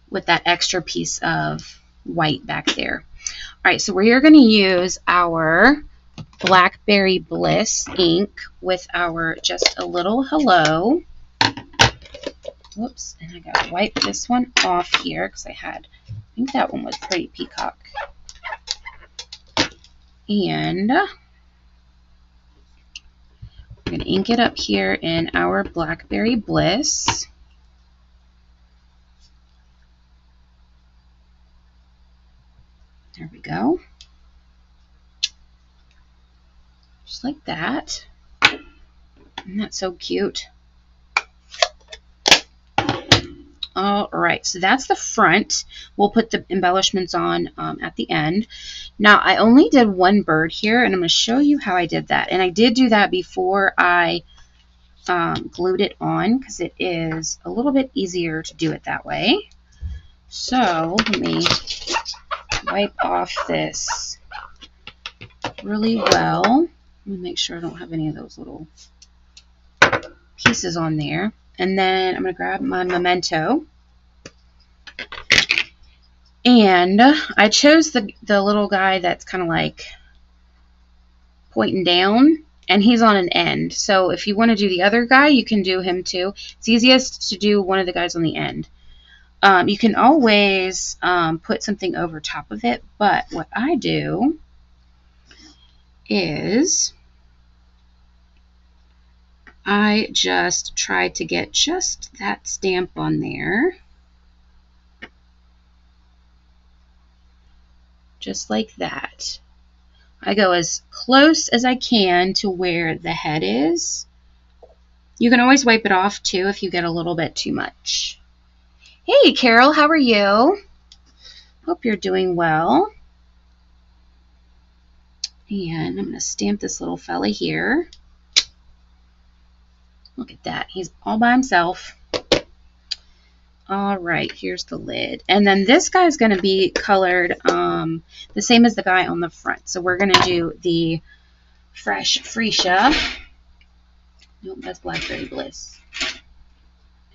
[SPEAKER 1] with that extra piece of white back there. All right, so we are going to use our Blackberry Bliss ink with our Just a Little Hello. Whoops, and I got to wipe this one off here because I think that one was Pretty Peacock. And we're going to ink it up here in our Blackberry Bliss. There we go. Just like that. Isn't that so cute? All right, so that's the front. We'll put the embellishments on at the end. Now, I only did one bird here, and I'm going to show you how I did that. And I did do that before I glued it on because it is a little bit easier to do it that way. So let me wipe off this really well. Let me make sure I don't have any of those little pieces on there. And then I'm going to grab my memento. And I chose the little guy that's kind of like pointing down, and he's on an end. So if you want to do the other guy, you can do him too. It's easiest to do one of the guys on the end. You can always put something over top of it, but what I do is I just try to get just that stamp on there. Just like that. I go as close as I can to where the head is. You can always wipe it off too if you get a little bit too much. Hey Carol, how are you? Hope you're doing well. And I'm going to stamp this little fella here. Look at that. He's all by himself. All right, here's the lid. And then this guy's going to be colored the same as the guy on the front. So we're going to do the fresh freesia. Nope, that's Blackberry Bliss.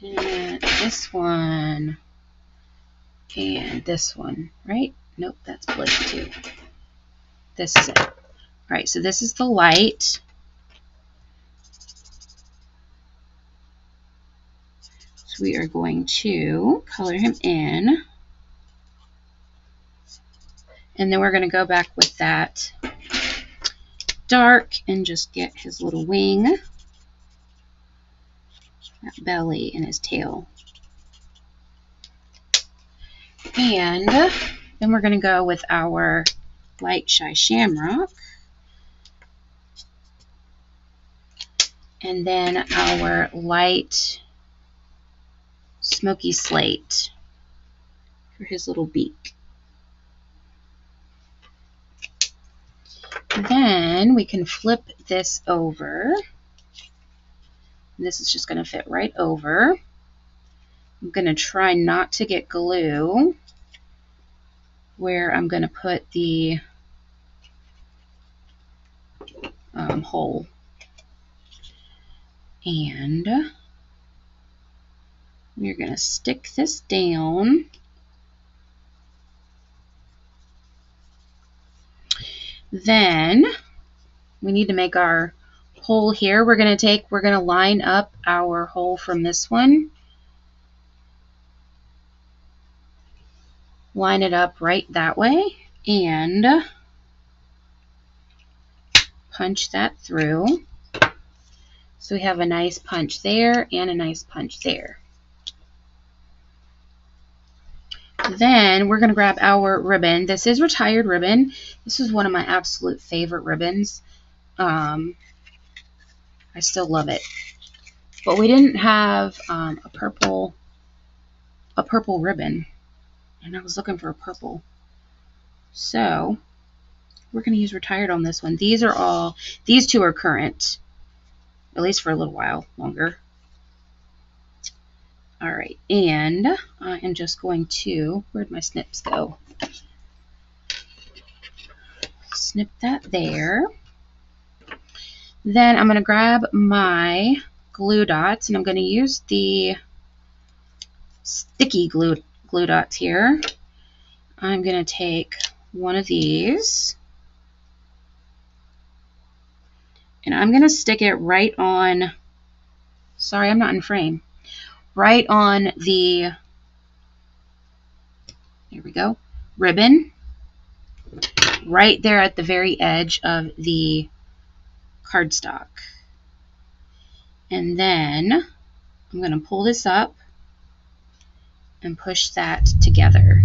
[SPEAKER 1] And this one. And this one, right? Nope, that's Bliss too. This is it. All right, so this is the light. So we are going to color him in. And then we're going to go back with that dark and just get his little wing, that belly, and his tail. And then we're going to go with our light Shy Shamrock. And then our light Smoky Slate for his little beak. Then we can flip this over. This is just going to fit right over. I'm going to try not to get glue where I'm going to put the hole. And we're going to stick this down. Then we need to make our hole here. We're going to line up our hole from this one. Line it up right that way and punch that through. So we have a nice punch there and a nice punch there. Then we're going to grab our ribbon. This is retired ribbon. This is one of my absolute favorite ribbons. I still love it. But we didn't have a purple ribbon. And I was looking for a purple. So we're going to use retired on this one. These two are current. At least for a little while longer. Alright, and I am just going to, where'd my snips go? Snip that there. Then I'm going to grab my glue dots, and I'm going to use the sticky glue dots here. I'm going to take one of these, and I'm going to stick it right on, sorry, I'm not in frame, right on the, there we go, ribbon, right there at the very edge of the cardstock. And then I'm going to pull this up and push that together.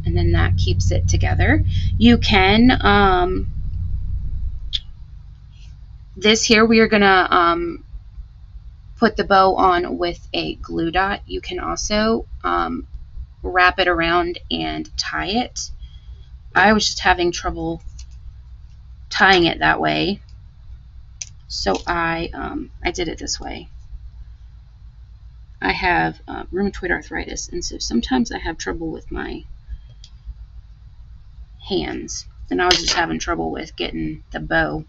[SPEAKER 1] And then that keeps it together. You can, this here we are going to put the bow on with a glue dot. You can also wrap it around and tie it. I was just having trouble tying it that way, so I did it this way. I have rheumatoid arthritis, and so sometimes I have trouble with my hands, and I was just having trouble with getting the bow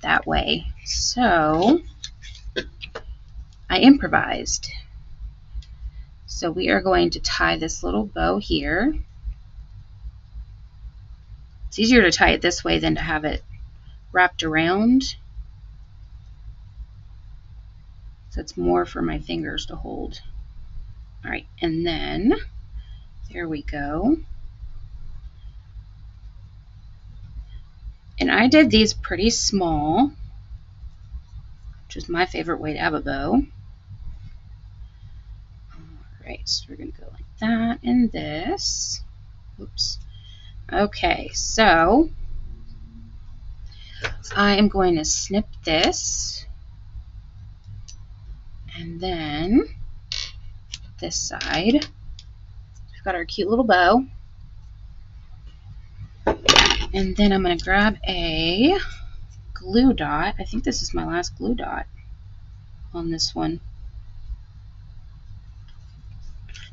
[SPEAKER 1] that way. So I improvised. So we are going to tie this little bow here. It's easier to tie it this way than to have it wrapped around. So it's more for my fingers to hold. All right, and then there we go. And I did these pretty small, which is my favorite way to have a bow. Alright, so we're going to go like that and this. Oops. Okay, so I am going to snip this. And then this side. We've got our cute little bow. And then I'm going to grab a glue dot. I think this is my last glue dot on this one.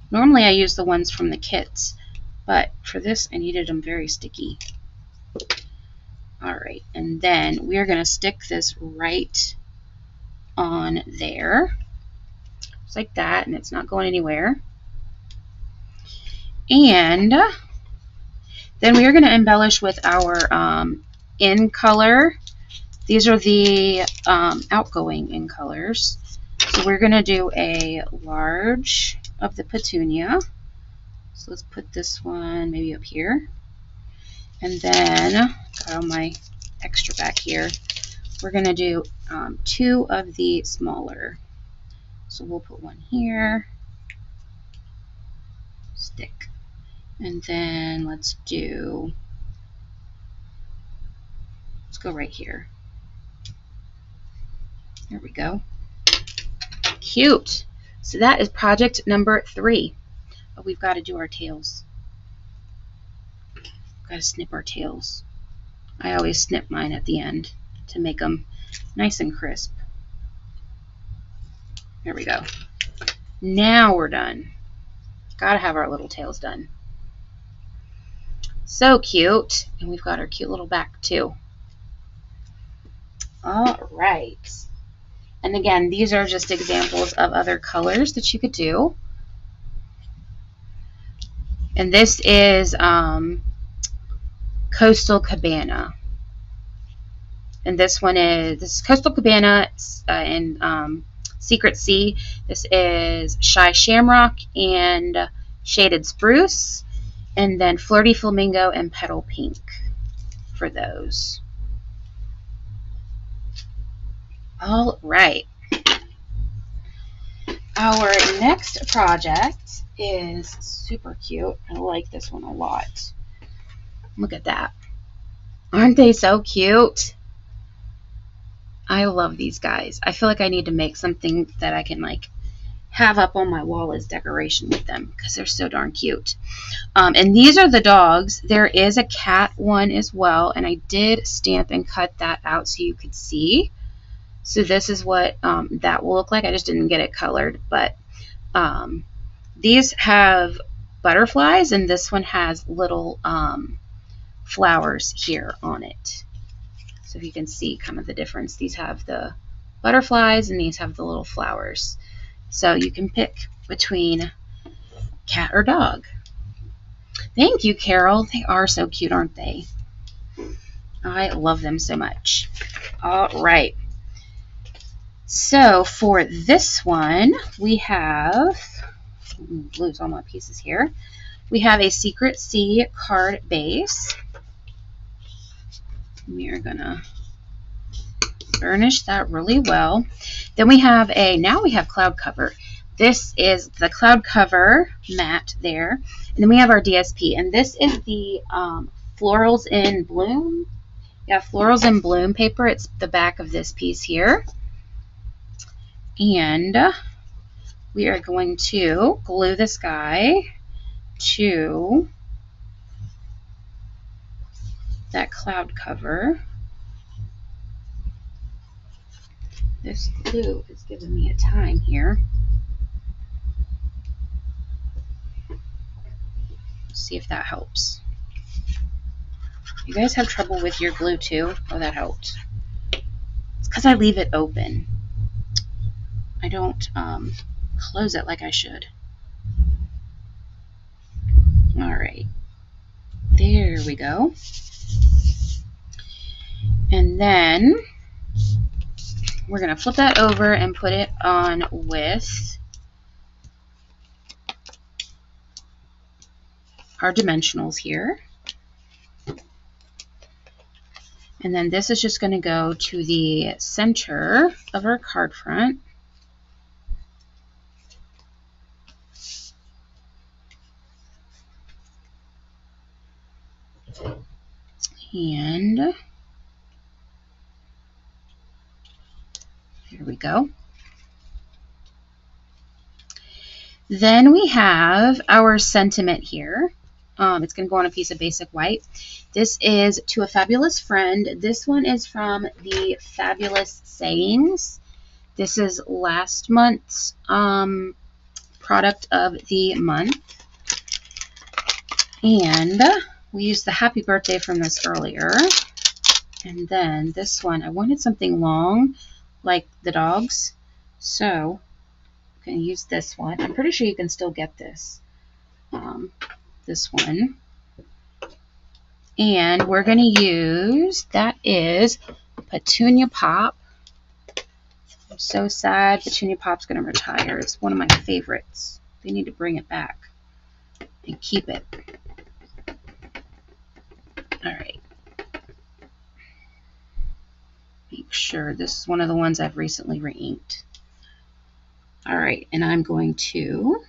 [SPEAKER 1] Normally I use the ones from the kits, but for this I needed them very sticky. All right, and then we're going to stick this right on there, just like that, and it's not going anywhere. And then we are going to embellish with our in color. These are the outgoing in colors. So we're going to do a large of the petunia. So let's put this one maybe up here. And then, got all my extra back here, we're going to do 2 of the smaller. So we'll put one here, stick. And then let's go right here. There we go. Cute. So that is project number 3. Oh, we've got to do our tails. Got to snip our tails. I always snip mine at the end to make them nice and crisp. There we go. Now we're done. Got to have our little tails done. So cute. And we've got our cute little back too. All right. And again, these are just examples of other colors that you could do. And this is Coastal Cabana. And this is Coastal Cabana in Secret Sea. This is Shy Shamrock and Shaded Spruce. And then Flirty Flamingo and Petal Pink for those. All right. Our next project is super cute. I like this one a lot. Look at that. Aren't they so cute? I love these guys. I feel like I need to make something that I can like have up on my wall as decoration with them because they're so darn cute. And these are the dogs. There is a cat one as well, and I did stamp and cut that out so you could see. So this is what that will look like. I just didn't get it colored, but these have butterflies, and this one has little flowers here on it. So if you can see kind of the difference, these have the butterflies and these have the little flowers. So you can pick between cat or dog. Thank you, Carol. They are so cute, aren't they? I love them so much. All right. So for this one, we have, lose all my pieces here. We have a Secret Sea card base. We are gonna burnish that really well. Then we have now we have cloud cover. This is the cloud cover mat there. And then we have our DSP. And this is the Florals in Bloom. Yeah, Florals in Bloom paper. It's the back of this piece here. And we are going to glue this guy to that cloud cover. This glue is giving me a time here. Let's see if that helps. You guys have trouble with your glue too? Oh, that helped. It's because I leave it open. I don't close it like I should. All right. There we go. And then we're going to flip that over and put it on with our dimensionals here. And then this is just going to go to the center of our card front. And here we go. Then we have our sentiment here. It's going to go on a piece of basic white. This is To a Fabulous Friend. This one is from the Fabulous Sayings. This is last month's product of the month. And we used the happy birthday from this earlier. And then this one, I wanted something long like the dogs, so I'm going to use this one. I'm pretty sure you can still get this. This one. And we're going to use, that is Petunia Pop. I'm so sad Petunia Pop's going to retire. It's one of my favorites. They need to bring it back and keep it. All right. Make sure this is one of the ones I've recently re-inked. All right, and I'm going to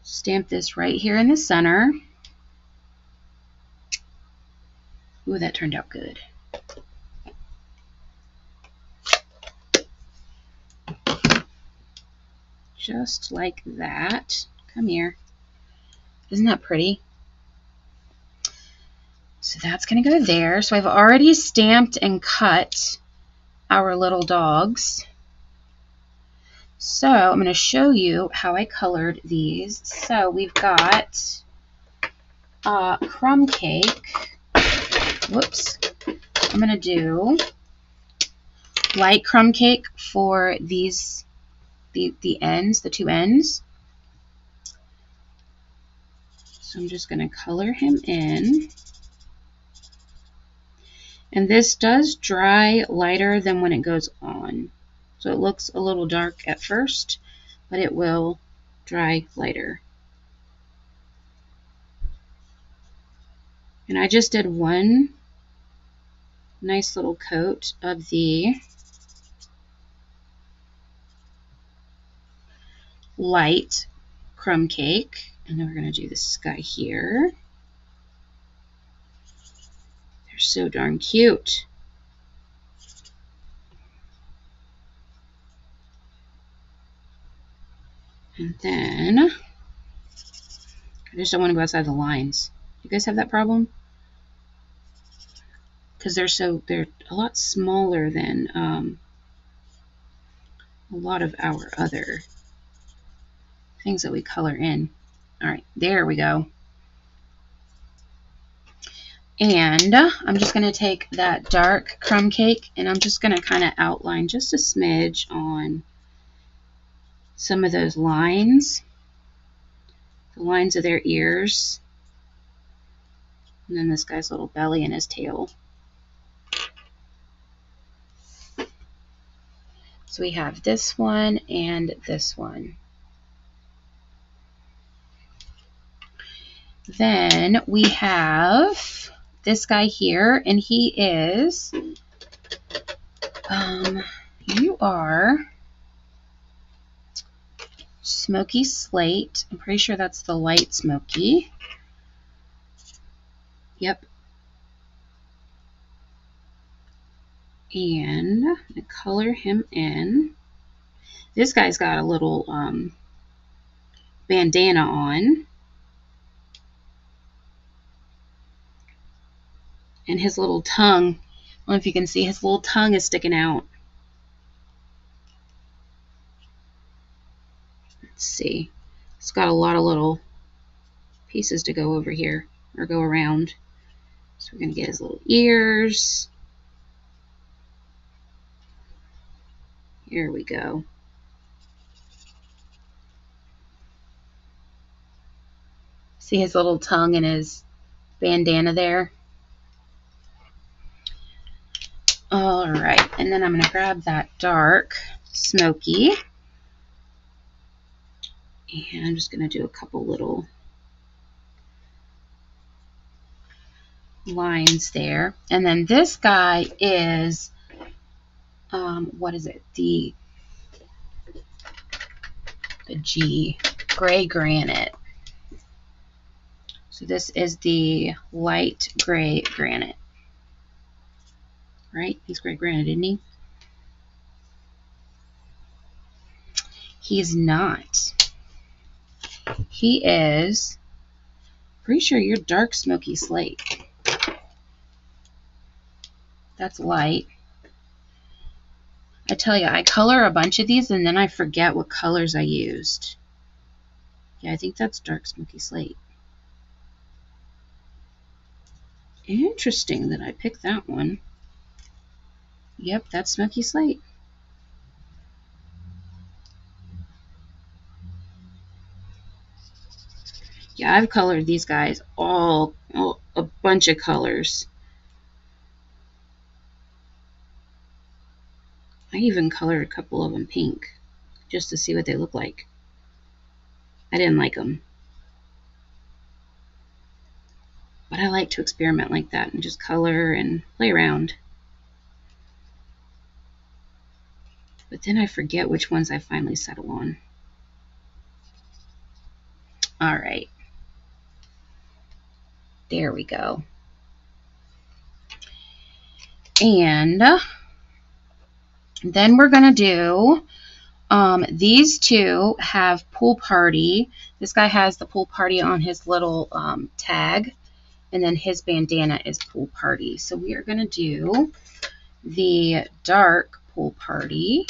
[SPEAKER 1] stamp this right here in the center. Ooh, that turned out good. Just like that. Come here. Isn't that pretty? So that's going to go there. So I've already stamped and cut our little dogs. So I'm going to show you how I colored these. So we've got crumb cake. Whoops. I'm going to do light crumb cake for these, the ends, the two ends. So I'm just going to color him in. And this does dry lighter than when it goes on. So it looks a little dark at first, but it will dry lighter. And I just did one nice little coat of the light crumb cake. And then we're going to do this guy here. They're so darn cute. And then I just don't want to go outside the lines. You guys have that problem? Because they're a lot smaller than a lot of our other things that we color in. All right, there we go. And I'm just going to take that dark crumb cake and I'm just going to kind of outline just a smidge on some of those lines, the lines of their ears, and then this guy's little belly and his tail. So we have this one and this one. Then we have this guy here, and he is, you are Smoky Slate. I'm pretty sure that's the light smoky. Yep. And I'm going to color him in. This guy's got a little bandana on. And his little tongue, I don't know if you can see, his little tongue is sticking out. Let's see. It's got a lot of little pieces to go over here, or go around. So we're going to get his little ears. Here we go. See his little tongue and his bandana there? All right, and then I'm going to grab that dark smoky. And I'm just going to do a couple little lines there. And then this guy is, what is it? The G, gray granite. So this is the light gray granite. Right? He's gray granite, isn't he? He's not. He is, pretty sure you're dark smoky slate. That's light. I tell you, I color a bunch of these and then I forget what colors I used. Yeah, I think that's dark smoky slate. Interesting that I picked that one. Yep, that's Smoky Slate. Yeah, I've colored these guys all a bunch of colors. I even colored a couple of them pink just to see what they look like. I didn't like them. But I like to experiment like that and just color and play around. But then I forget which ones I finally settle on. All right. There we go. And then we're going to do, these two have pool party. This guy has the pool party on his little tag. And then his bandana is pool party. So we are going to do the dark pool party.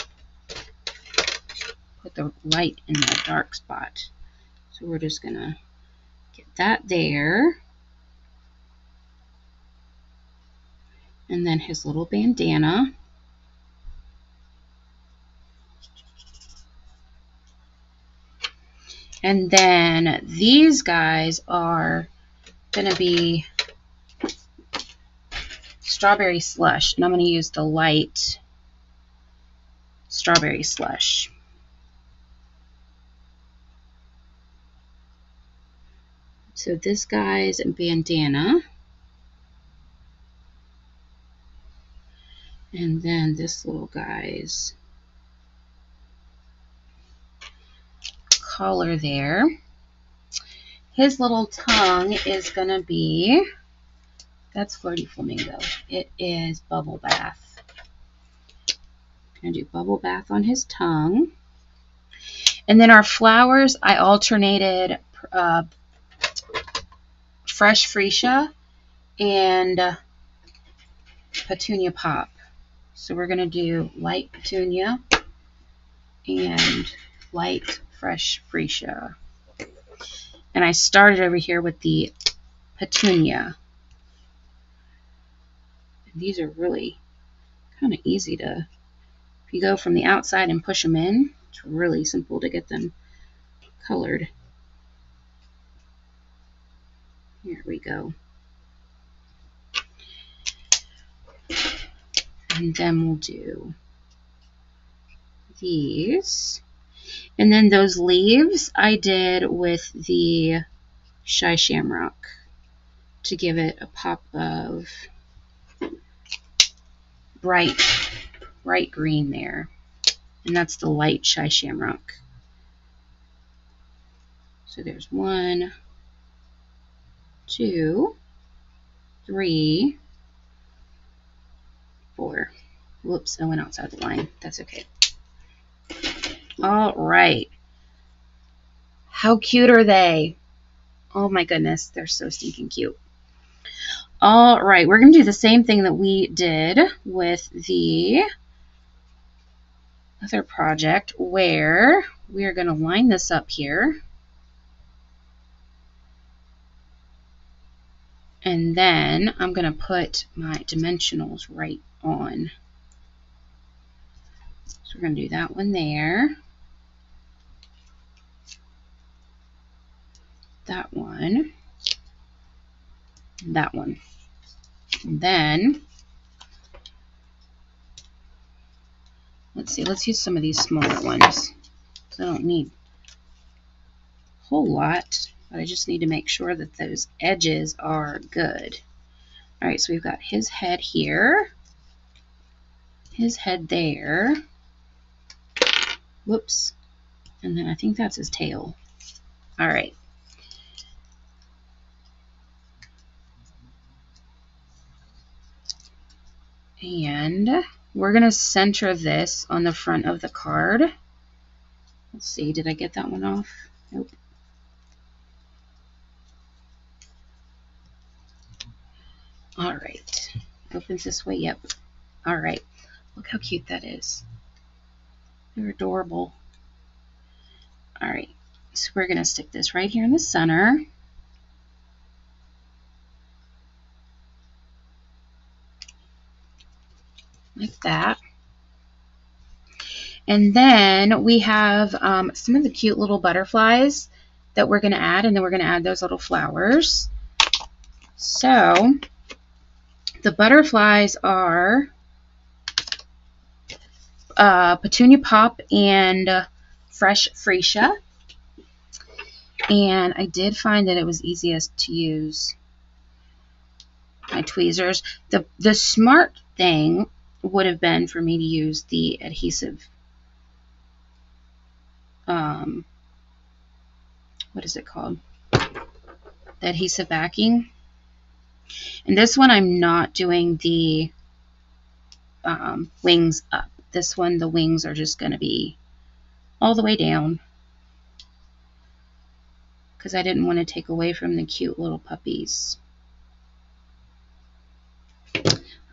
[SPEAKER 1] Put the light in the dark spot. So we're just going to get that there. And then his little bandana. And then these guys are going to be Strawberry Slush. And I'm going to use the light Strawberry Slush. So this guy's bandana. And then this little guy's collar there. His little tongue is going to be, that's Flirty Flamingo. It is Bubble Bath. I'm going to do Bubble Bath on his tongue. And then our flowers, I alternated Fresh Freesia and Petunia Pop. So we're going to do light Petunia and light Fresh Freesia. And I started over here with the Petunia. And these are really kind of easy to, if you go from the outside and push them in, it's really simple to get them colored. Here we go. And then we'll do these. And then those leaves I did with the Shy Shamrock to give it a pop of bright green there. And that's the light Shy Shamrock. So there's 1, 2, 3, 4. Whoops, I went outside the line. That's okay. All right. How cute are they? Oh my goodness, they're so stinking cute. All right, we're going to do the same thing that we did with the other project, where we are going to line this up here. And then I'm going to put my dimensionals right on. So we're going to do that one there. That one. That one. And then, let's see, let's use some of these smaller ones. So I don't need a whole lot, but I just need to make sure that those edges are good. All right, so we've got his head here, his head there. Whoops. And then I think that's his tail. All right. And we're going to center this on the front of the card. Let's see, did I get that one off? Nope. All right. Opens this way, yep. All right. Look how cute that is. They're adorable. All right. So we're going to stick this right here in the center. like that. And then we have some of the cute little butterflies that we're going to add, and then we're going to add those little flowers. So the butterflies are Petunia Pop and Fresh Freesia. And I did find that it was easiest to use my tweezers. The smart thing would have been for me to use the adhesive, what is it called? The adhesive backing. And this one I'm not doing the wings up. This one, the wings are just going to be all the way down, because I didn't want to take away from the cute little puppies.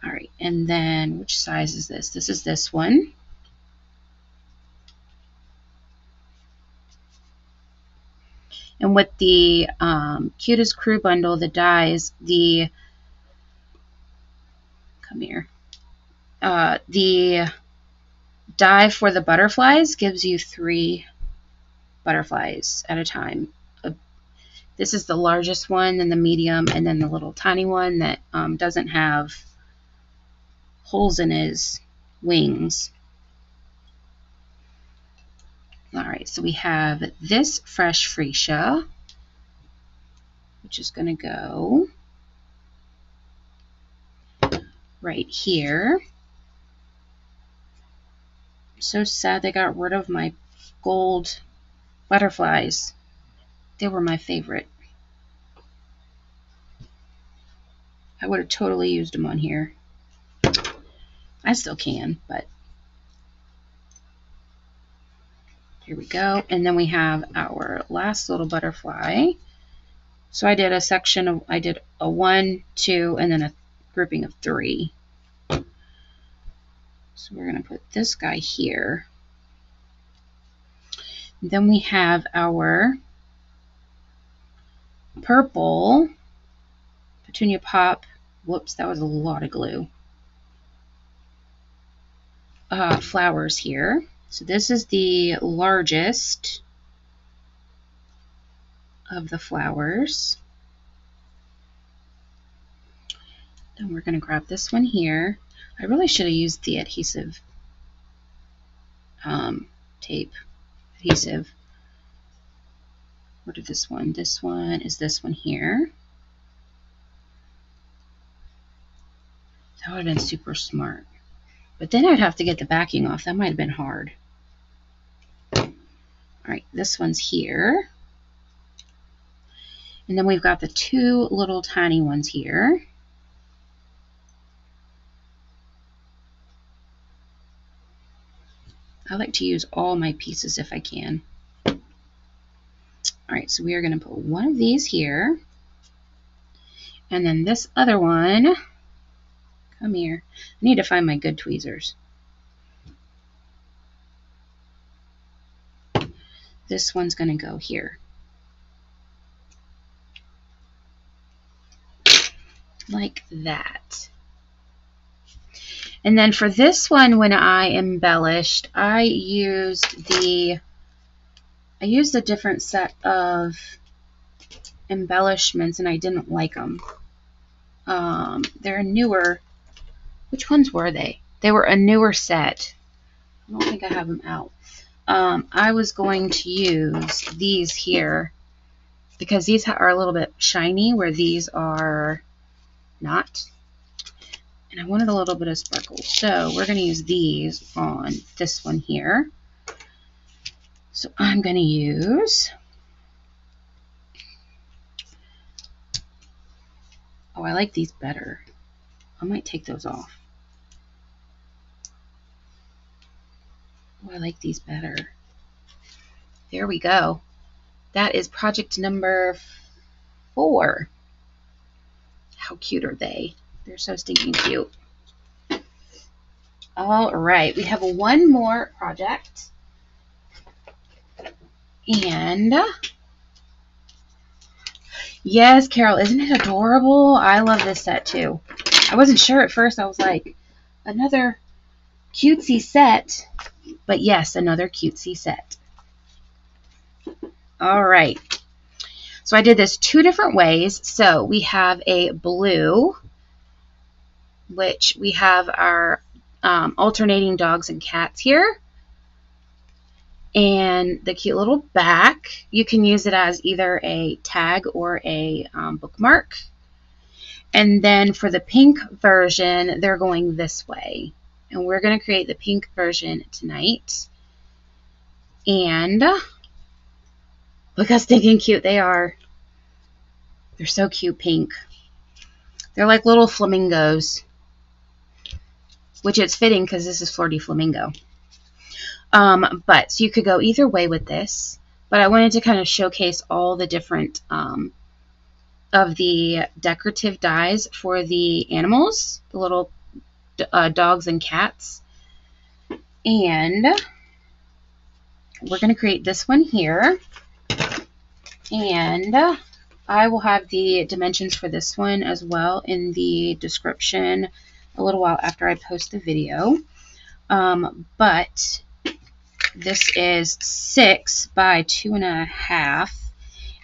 [SPEAKER 1] Alright, and then which size is this? This is this one. And with the Cutest Crew Bundle, the dies, the die for the butterflies gives you 3 butterflies at a time. This is the largest one, then the medium, and then the little tiny one that doesn't have holes in his wings. Alright, so we have this Fresh Freesia, which is going to go right here. I'm so sad they got rid of my gold butterflies. They were my favorite. I would have totally used them on here. I still can, but here we go. And then we have our last little butterfly. So I did a section of, I did a 1, 2, and then a grouping of 3. So we're going to put this guy here. And then we have our purple Petunia Pop. Whoops, that was a lot of glue. Flowers here. So this is the largest of the flowers. Then we're going to grab this one here. I really should have used the adhesive tape. Adhesive. What is this one? This one is this one here. That would have been super smart. But then I'd have to get the backing off. That might have been hard. Alright, this one's here. And then we've got the 2 little tiny ones here. I like to use all my pieces if I can. Alright, so we are going to put one of these here. And then this other one, come here. I need to find my good tweezers. This one's going to go here. Like that. And then for this one, when I embellished, I used a different set of embellishments, and I didn't like them. They're newer. Which ones were they? They were a newer set. I don't think I have them out. I was going to use these here because these are a little bit shiny where these are not. And I wanted a little bit of sparkle. So we're going to use these on this one here. So I'm going to use, oh, I like these better. I might take those off. Oh, I like these better. There we go. That is project number 4. How cute are they? They're so stinking cute. All right, we have one more project. And yes, Carol, isn't it adorable? I love this set too. I wasn't sure at first. I was like, another cutesy set, but yes, another cutesy set. All right. So I did this 2 different ways. So we have a blue, which we have our alternating dogs and cats here. And the cute little back, you can use it as either a tag or a bookmark. And then for the pink version, they're going this way. And we're going to create the pink version tonight. And look how stinking cute they are. They're so cute pink. They're like little flamingos, which it's fitting because this is Fleur de Flamingo. But so you could go either way with this, but I wanted to kind of showcase all the different of the decorative dies for the animals, the little dogs and cats. And we're going to create this one here. And I will have the dimensions for this one as well in the description a little while after I post the video. But this is 6 by 2.5,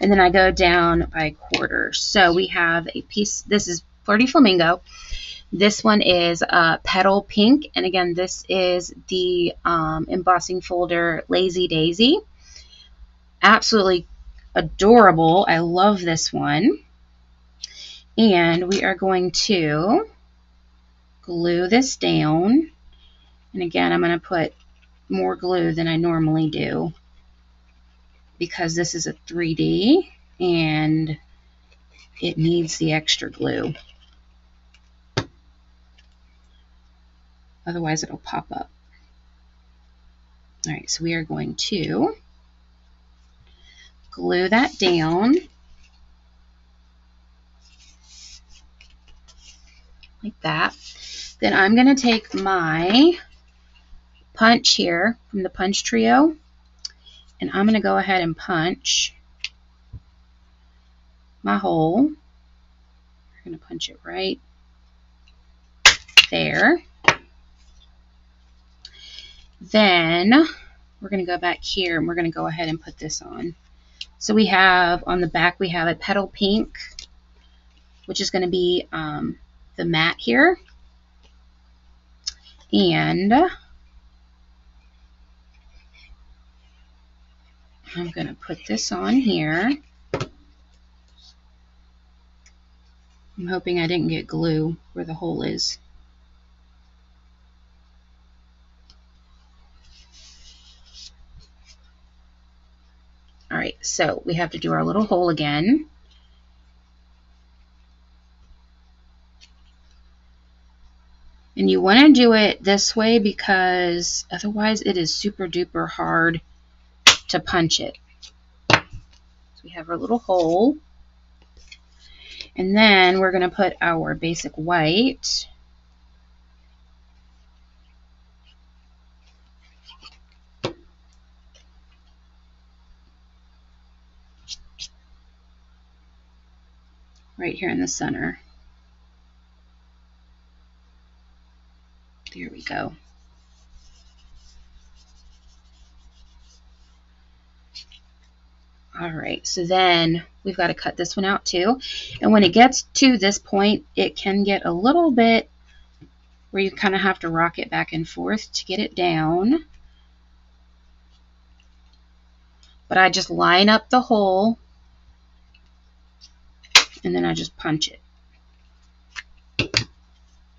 [SPEAKER 1] and then I go down by 1/4. So we have a piece. This is Fleur de Flamingo. This one is Petal Pink, and again, this is the embossing folder Lazy Daisy. Absolutely adorable. I love this one. And we are going to glue this down. And again, I'm going to put more glue than I normally do because this is a 3D and it needs the extra glue. Otherwise, it'll pop up. All right, so we are going to glue that down like that. Then I'm going to take my punch here from the punch trio, and I'm going to go ahead and punch my hole. We're going to punch it right there. Then we're going to go back here and we're going to go ahead and put this on. So we have on the back, we have a Petal Pink, which is going to be the mat here. And I'm going to put this on here. I'm hoping I didn't get glue where the hole is. All right, so we have to do our little hole again. And you want to do it this way because otherwise it is super duper hard to punch it. So we have our little hole. And then we're going to put our basic white. Right here in the center. There we go. All right, so then we've got to cut this one out too. And when it gets to this point, it can get a little bit where you kind of have to rock it back and forth to get it down. But I just line up the hole and then I just punch it.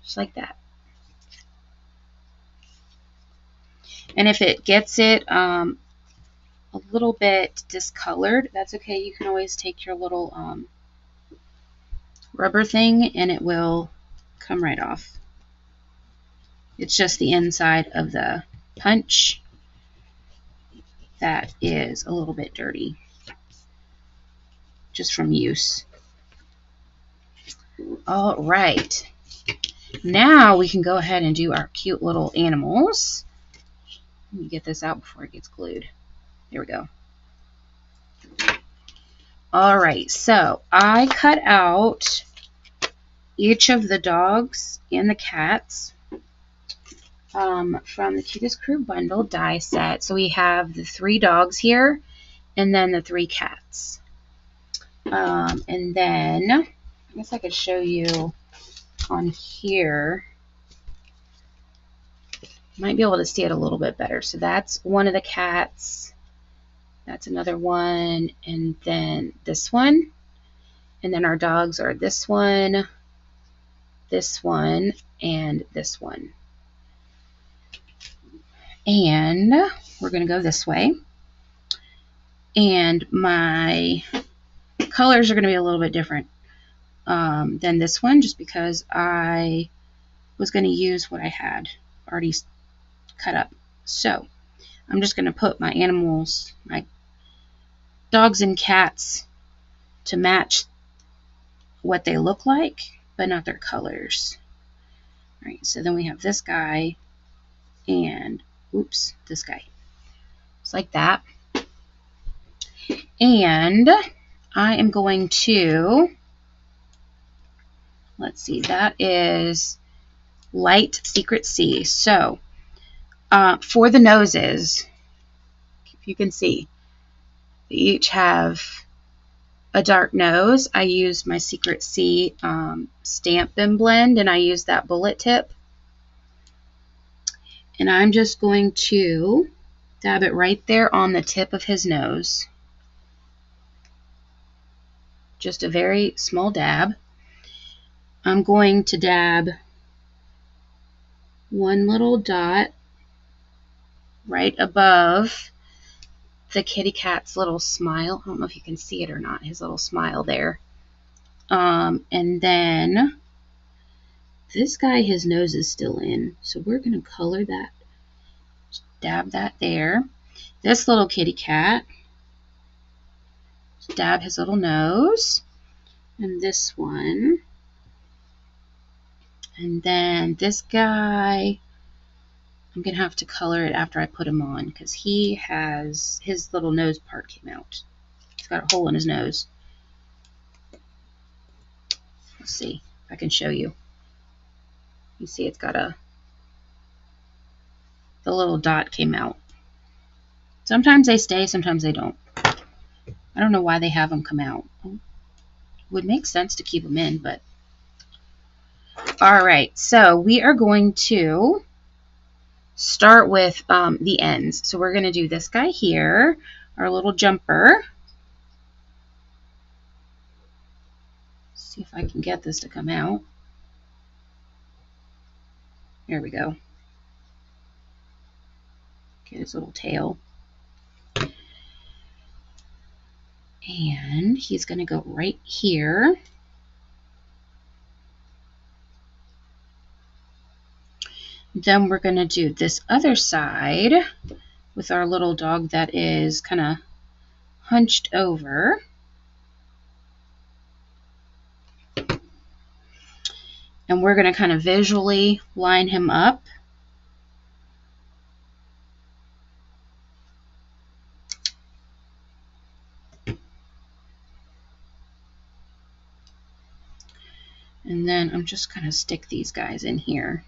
[SPEAKER 1] Just like that. And if it gets it a little bit discolored, that's okay. You can always take your little rubber thing and it will come right off. It's just the inside of the punch that is a little bit dirty, just from use. All right. Now we can go ahead and do our cute little animals. Let me get this out before it gets glued. There we go. All right, so I cut out each of the dogs and the cats. from the Cutest Crew Bundle die set. So we have the 3 dogs here and then the 3 cats. And then I guess I could show you on here. Might be able to see it a little bit better. So that's one of the cats. That's another one. And then this one. And then our dogs are this one, and this one. And we're going to go this way. And my colors are going to be a little bit different than this one, just because I was going to use what I had already cut up. So I'm just going to put my animals, my dogs and cats, to match what they look like, but not their colors. All right, so then we have this guy and, oops, this guy. Just like that. And I am going to, let's see, that is Light Secret C. So for the noses, if you can see, they each have a dark nose. I used my Secret C Stampin' blend, and I used that bullet tip. And I'm just going to dab it right there on the tip of his nose. Just a very small dab. I'm going to dab one little dot right above the kitty cat's little smile. I don't know if you can see it or not, his little smile there. And then this guy, his nose is still in, so we're going to color that. Just dab that there. This little kitty cat, just dab his little nose. And this one. And then this guy, I'm going to have to color it after I put him on, because he has, his little nose part came out. He's got a hole in his nose. Let's see if I can show you. You see it's got a, the little dot came out. Sometimes they stay, sometimes they don't. I don't know why they have them come out. It would make sense to keep them in, but. All right, so we are going to start with the ends. So we're going to do this guy here, our little jumper. See if I can get this to come out. There we go. Get his little tail. And he's going to go right here. Then we're going to do this other side with our little dog that is kind of hunched over. And we're going to kind of visually line him up. And then I'm just going to stick these guys in here,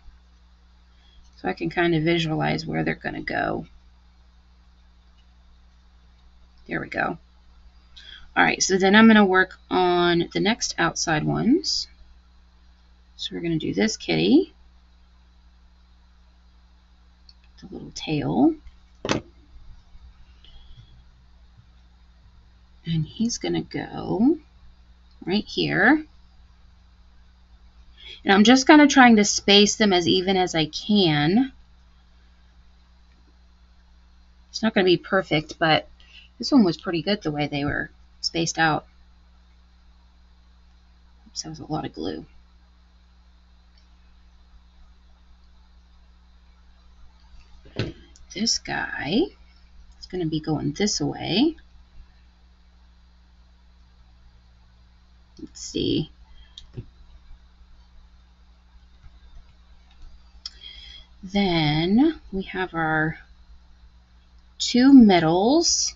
[SPEAKER 1] so I can kind of visualize where they're going to go. There we go. All right, so then I'm going to work on the next outside ones. So we're going to do this kitty, the little tail. And he's going to go right here. And I'm just kind of trying to space them as even as I can. It's not going to be perfect, but this one was pretty good the way they were spaced out. Oops, that was a lot of glue. This guy is going to be going this way. Let's see. Then we have our 2 middles.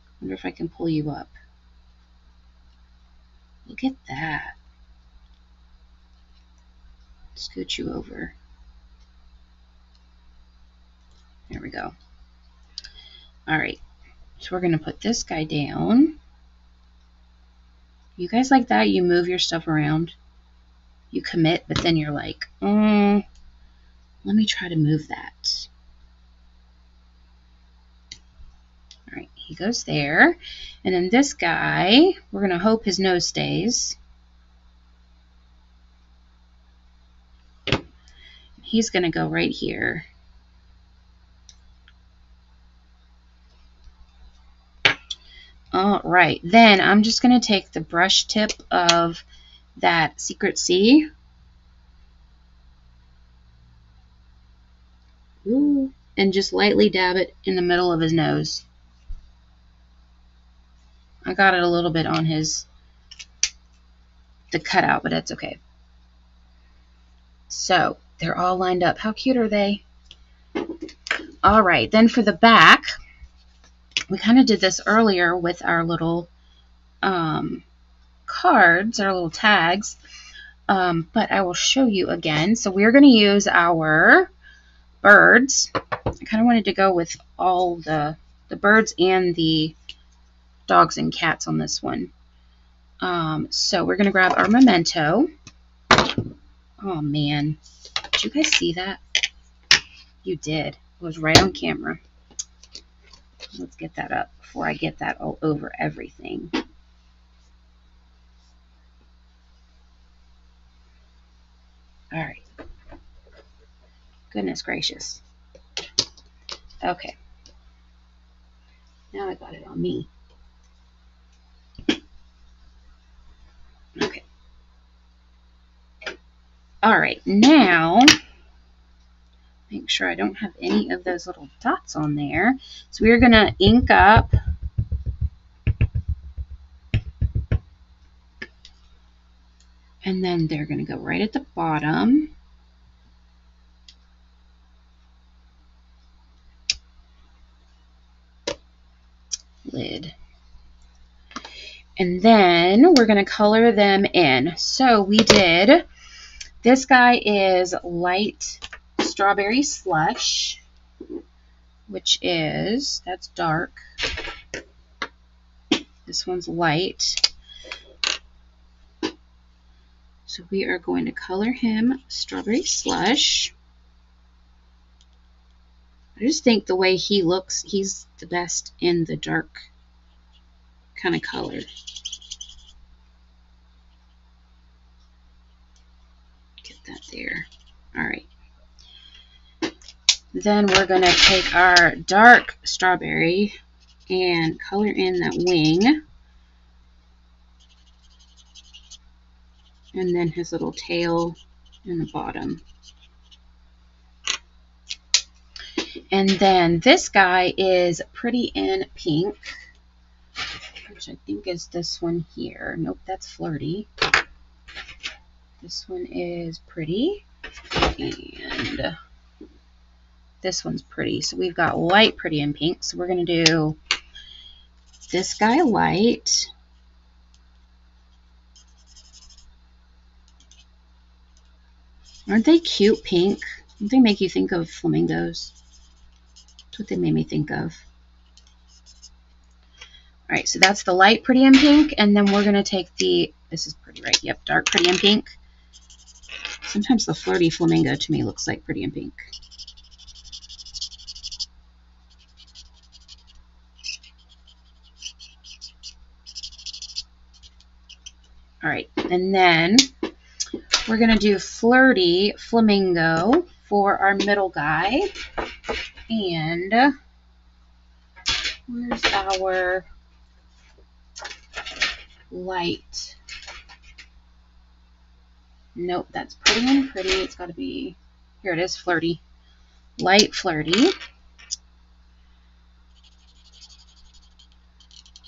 [SPEAKER 1] I wonder if I can pull you up. Look at that. Scoot you over. we go. All right, so we're going to put this guy down. You guys like that? You move your stuff around. You commit, but then you're like, let me try to move that. All right, he goes there. And then this guy, we're going to hope his nose stays. He's going to go right here. All right, then I'm just going to take the brush tip of that Secret C. Ooh, and just lightly dab it in the middle of his nose. I got it a little bit on the cutout, but that's okay. So they're all lined up. How cute are they? All right, then for the back, we kind of did this earlier with our little cards, our little tags, but I will show you again. So we're going to use our birds. I kind of wanted to go with all the birds and the dogs and cats on this one. So we're going to grab our memento. Oh man, did you guys see that? You did. It was right on camera. Let's get that up before I get that all over everything. All right. Goodness gracious. Okay. Now I got it on me. Okay. All right. Now, make sure I don't have any of those little dots on there. So we're going to ink up and then they're going to go right at the bottom. Lid. And then we're going to color them in. So we did, this guy is light strawberry slush, which is, that's dark. This one's light. So we are going to color him strawberry slush. I just think the way he looks, he's the best in the dark kind of color. Get that there. All right. Then we're going to take our dark strawberry and color in that wing. And then his little tail in the bottom. And then this guy is pretty in pink, which I think is this one here. Nope, that's flirty. This one is pretty. And this one's pretty. So we've got light pretty in pink. So we're going to do this guy light. Aren't they cute pink? Don't they make you think of flamingos? That's what they made me think of. All right, so that's the light pretty in pink. And then we're going to take the, this is pretty, right? Yep, dark pretty in pink. Sometimes the flirty flamingo to me looks like pretty in pink. All right, and then we're going to do flirty flamingo for our middle guy. And where's our light? Nope, that's pretty and pretty. It's got to be, here it is, flirty. Light flirty.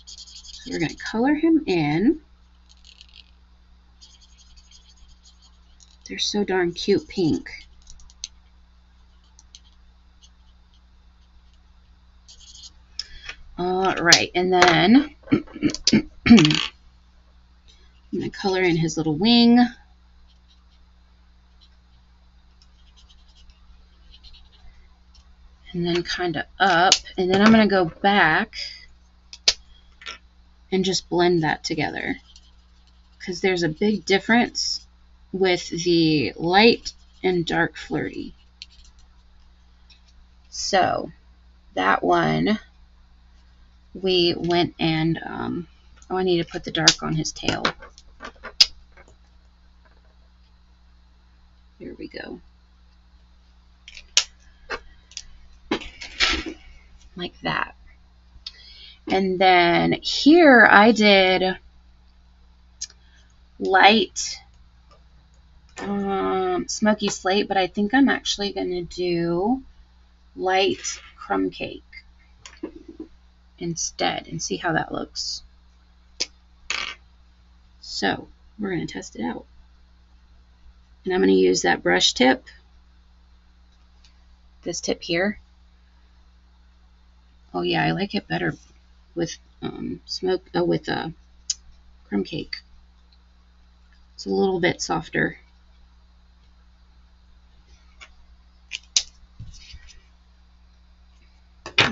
[SPEAKER 1] So we're going to color him in. They're so darn cute pink. All right, and then I'm going to color in his little wing. and then kind of up, and then I'm going to go back and just blend that together, because there's a big difference with the light and dark flirty. So that one, we went and, oh, I need to put the dark on his tail. Here we go. Like that. And then here I did light smoky slate, but I think I'm actually going to do light crumb cake instead and see how that looks. So we're going to test it out. And I'm going to use that brush tip, this tip here. Oh yeah, I like it better with crumb cake. It's a little bit softer.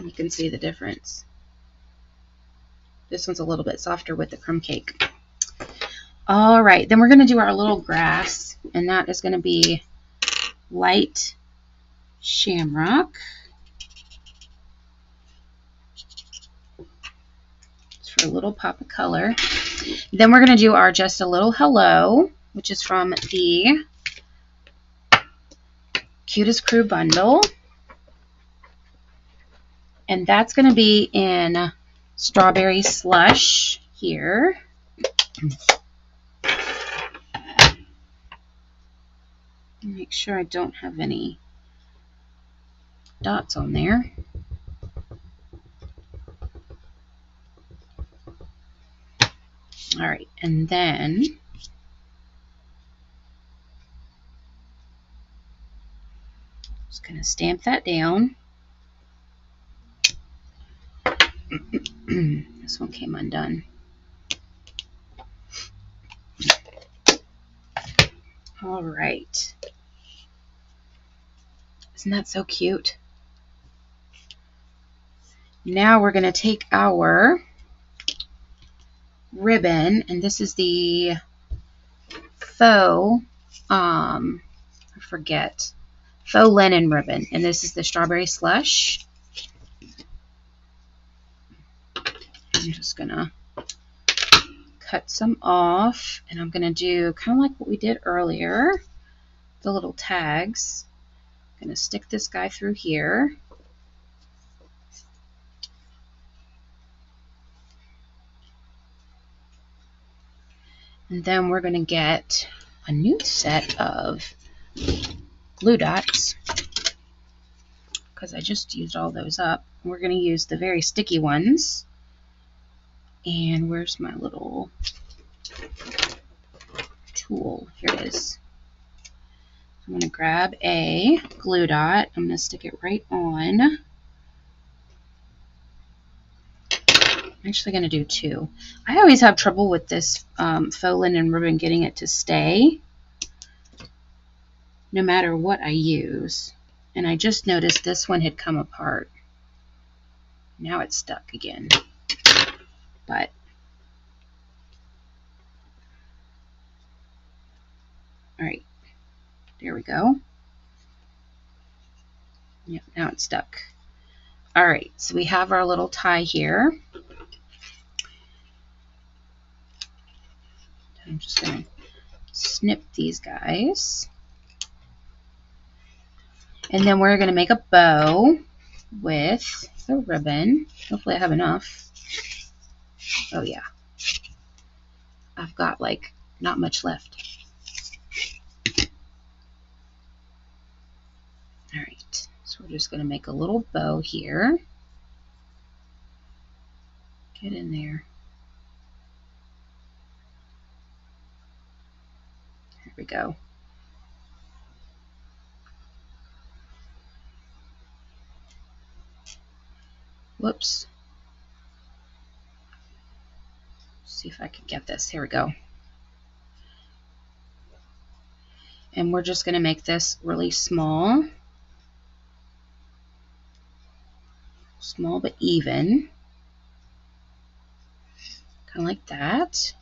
[SPEAKER 1] You can see the difference. This one's a little bit softer with the crumb cake. All right, then we're going to do our little grass, and that is going to be light shamrock. Just for a little pop of color. Then we're going to do our Just a Little Hello, which is from the Cutest Crew Bundle. And that's going to be in Strawberry Slush here. Make sure I don't have any dots on there. All right, and then just going to stamp that down. This one came undone. All right. Isn't that so cute? Now we're going to take our ribbon, and this is the Faux, I forget, Faux linen ribbon, and this is the Strawberry Slush. I'm just going to cut some off, and I'm going to do kind of like what we did earlier, the little tags. I'm going to stick this guy through here. And then we're going to get a new set of glue dots, because I just used all those up. We're going to use the very sticky ones. And where's my little tool? Here it is. I'm going to grab a glue dot. I'm going to stick it right on. I'm actually going to do two. I always have trouble with this faux linen ribbon getting it to stay, no matter what I use. And I just noticed this one had come apart. Now it's stuck again. But all right, there we go. Yep, now it's stuck. All right, so we have our little tie here. I'm just going to snip these guys. And then we're going to make a bow with the ribbon. Hopefully I have enough. Oh yeah. I've got like not much left. All right. So we're just going to make a little bow here. Get in there. There we go. Whoops. See if I can get this. Here we go. And we're just going to make this really small. Small but even. Kind of like that.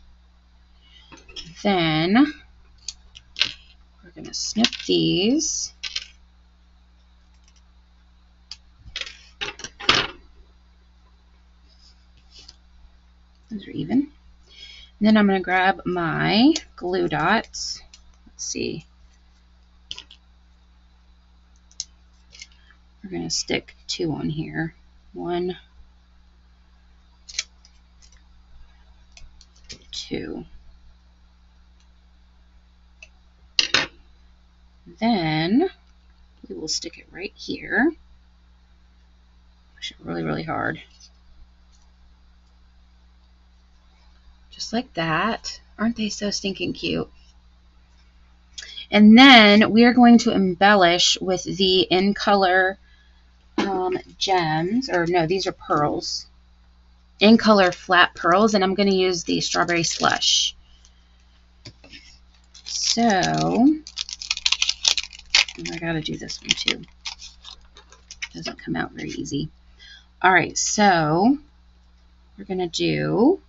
[SPEAKER 1] Then we're going to snip these. Those are even. And then I'm going to grab my glue dots. Let's see. We're going to stick 2 on here. 1, 2. Then we will stick it right here. Push it really, really hard. Just like that. Aren't they so stinking cute? And then we are going to embellish with the In Color gems, or no, these are pearls. In Color flat pearls, and I'm going to use the Strawberry Slush. So, I got to do this one too. It doesn't come out very easy. All right, so we're going to do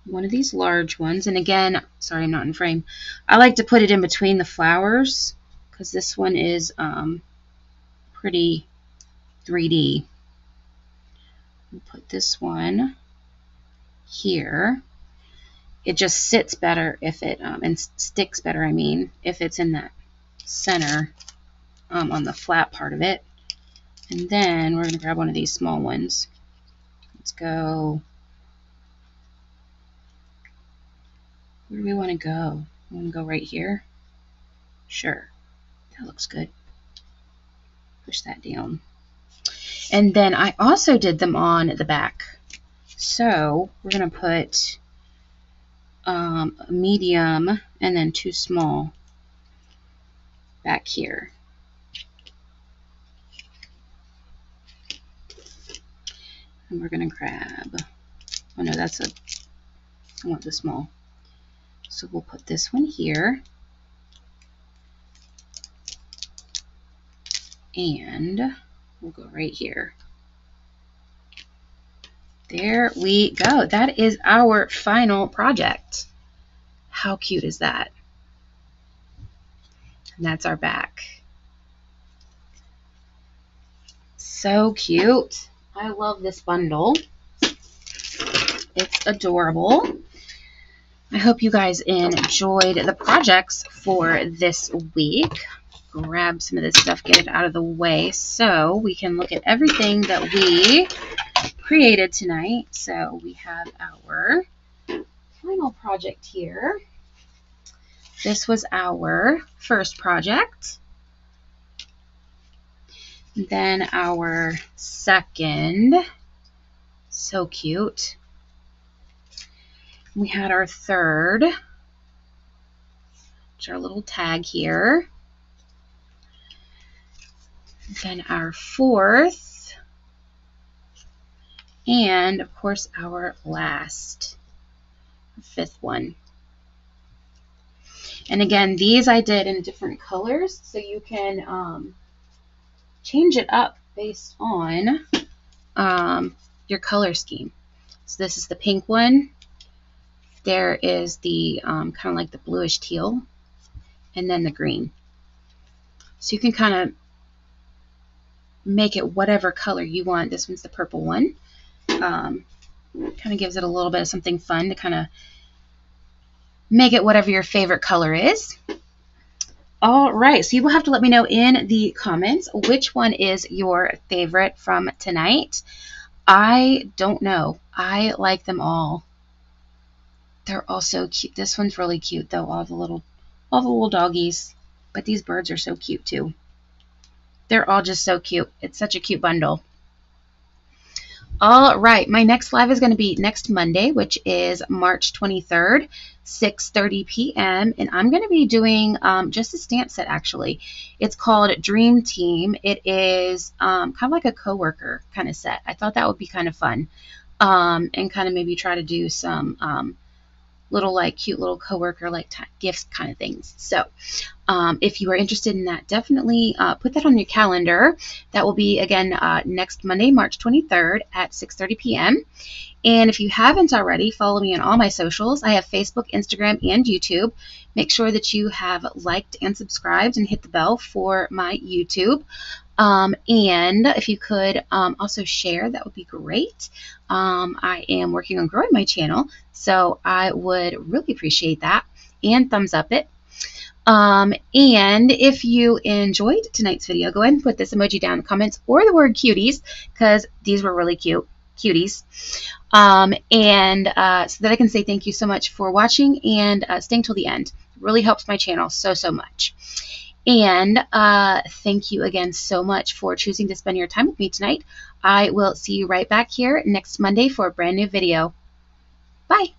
[SPEAKER 1] one of these large ones. And again, sorry, I'm not in frame. I like to put it in between the flowers because this one is pretty 3D. We'll put this one here. It just sits better if it, and sticks better, I mean, if it's in that center on the flat part of it. And then we're going to grab one of these small ones. Let's go. Where do we want to go? We want to go right here? Sure. That looks good. Push that down. And then I also did them on the back. So we're going to put a medium and then 2 small back here. And we're going to grab, oh no, that's I want the small. So we'll put this one here. And we'll go right here. There we go. That is our final project. How cute is that? And that's our back. So cute. I love this bundle. It's adorable. I hope you guys enjoyed the projects for this week. Grab some of this stuff, get it out of the way so we can look at everything that we created tonight. So we have our final project here. This was our first project. Then our second. So cute. We had our third, which is our little tag here. Then our fourth, and of course our last, 5th one. And again, these I did in different colors, so you can change it up based on your color scheme. So this is the pink one. There is the kind of like the bluish teal, and then the green. So you can kind of make it whatever color you want. This one's the purple one. Kind of gives it a little bit of something fun to kind of make it whatever your favorite color is. All right, so you will have to let me know in the comments which one is your favorite from tonight. I don't know. I like them all. They're all so cute. This one's really cute though, all the little doggies. But these birds are so cute too. They're all just so cute. It's such a cute bundle. All right, my next live is going to be next Monday, which is March 23rd, 6:30 p.m. And I'm going to be doing just a stamp set, actually. It's called Dream Team. It is kind of like a coworker kind of set. I thought that would be kind of fun. And kind of maybe try to do some little like cute little coworker like gifts kind of things. So if you are interested in that, definitely put that on your calendar. That will be again next Monday, March 23rd at 6:30 p.m. And if you haven't already, follow me on all my socials. I have Facebook, Instagram, and YouTube. Make sure that you have liked and subscribed and hit the bell for my YouTube. And if you could also share, that would be great. I am working on growing my channel, so I would really appreciate that. And thumbs up it. And if you enjoyed tonight's video, go ahead and put this emoji down in the comments or the word cuties, because these were really cute. Cuties. So that I can say thank you so much for watching and staying till the end. It really helps my channel so much. And thank you again so much for choosing to spend your time with me tonight. I will see you right back here next Monday for a brand new video. Bye.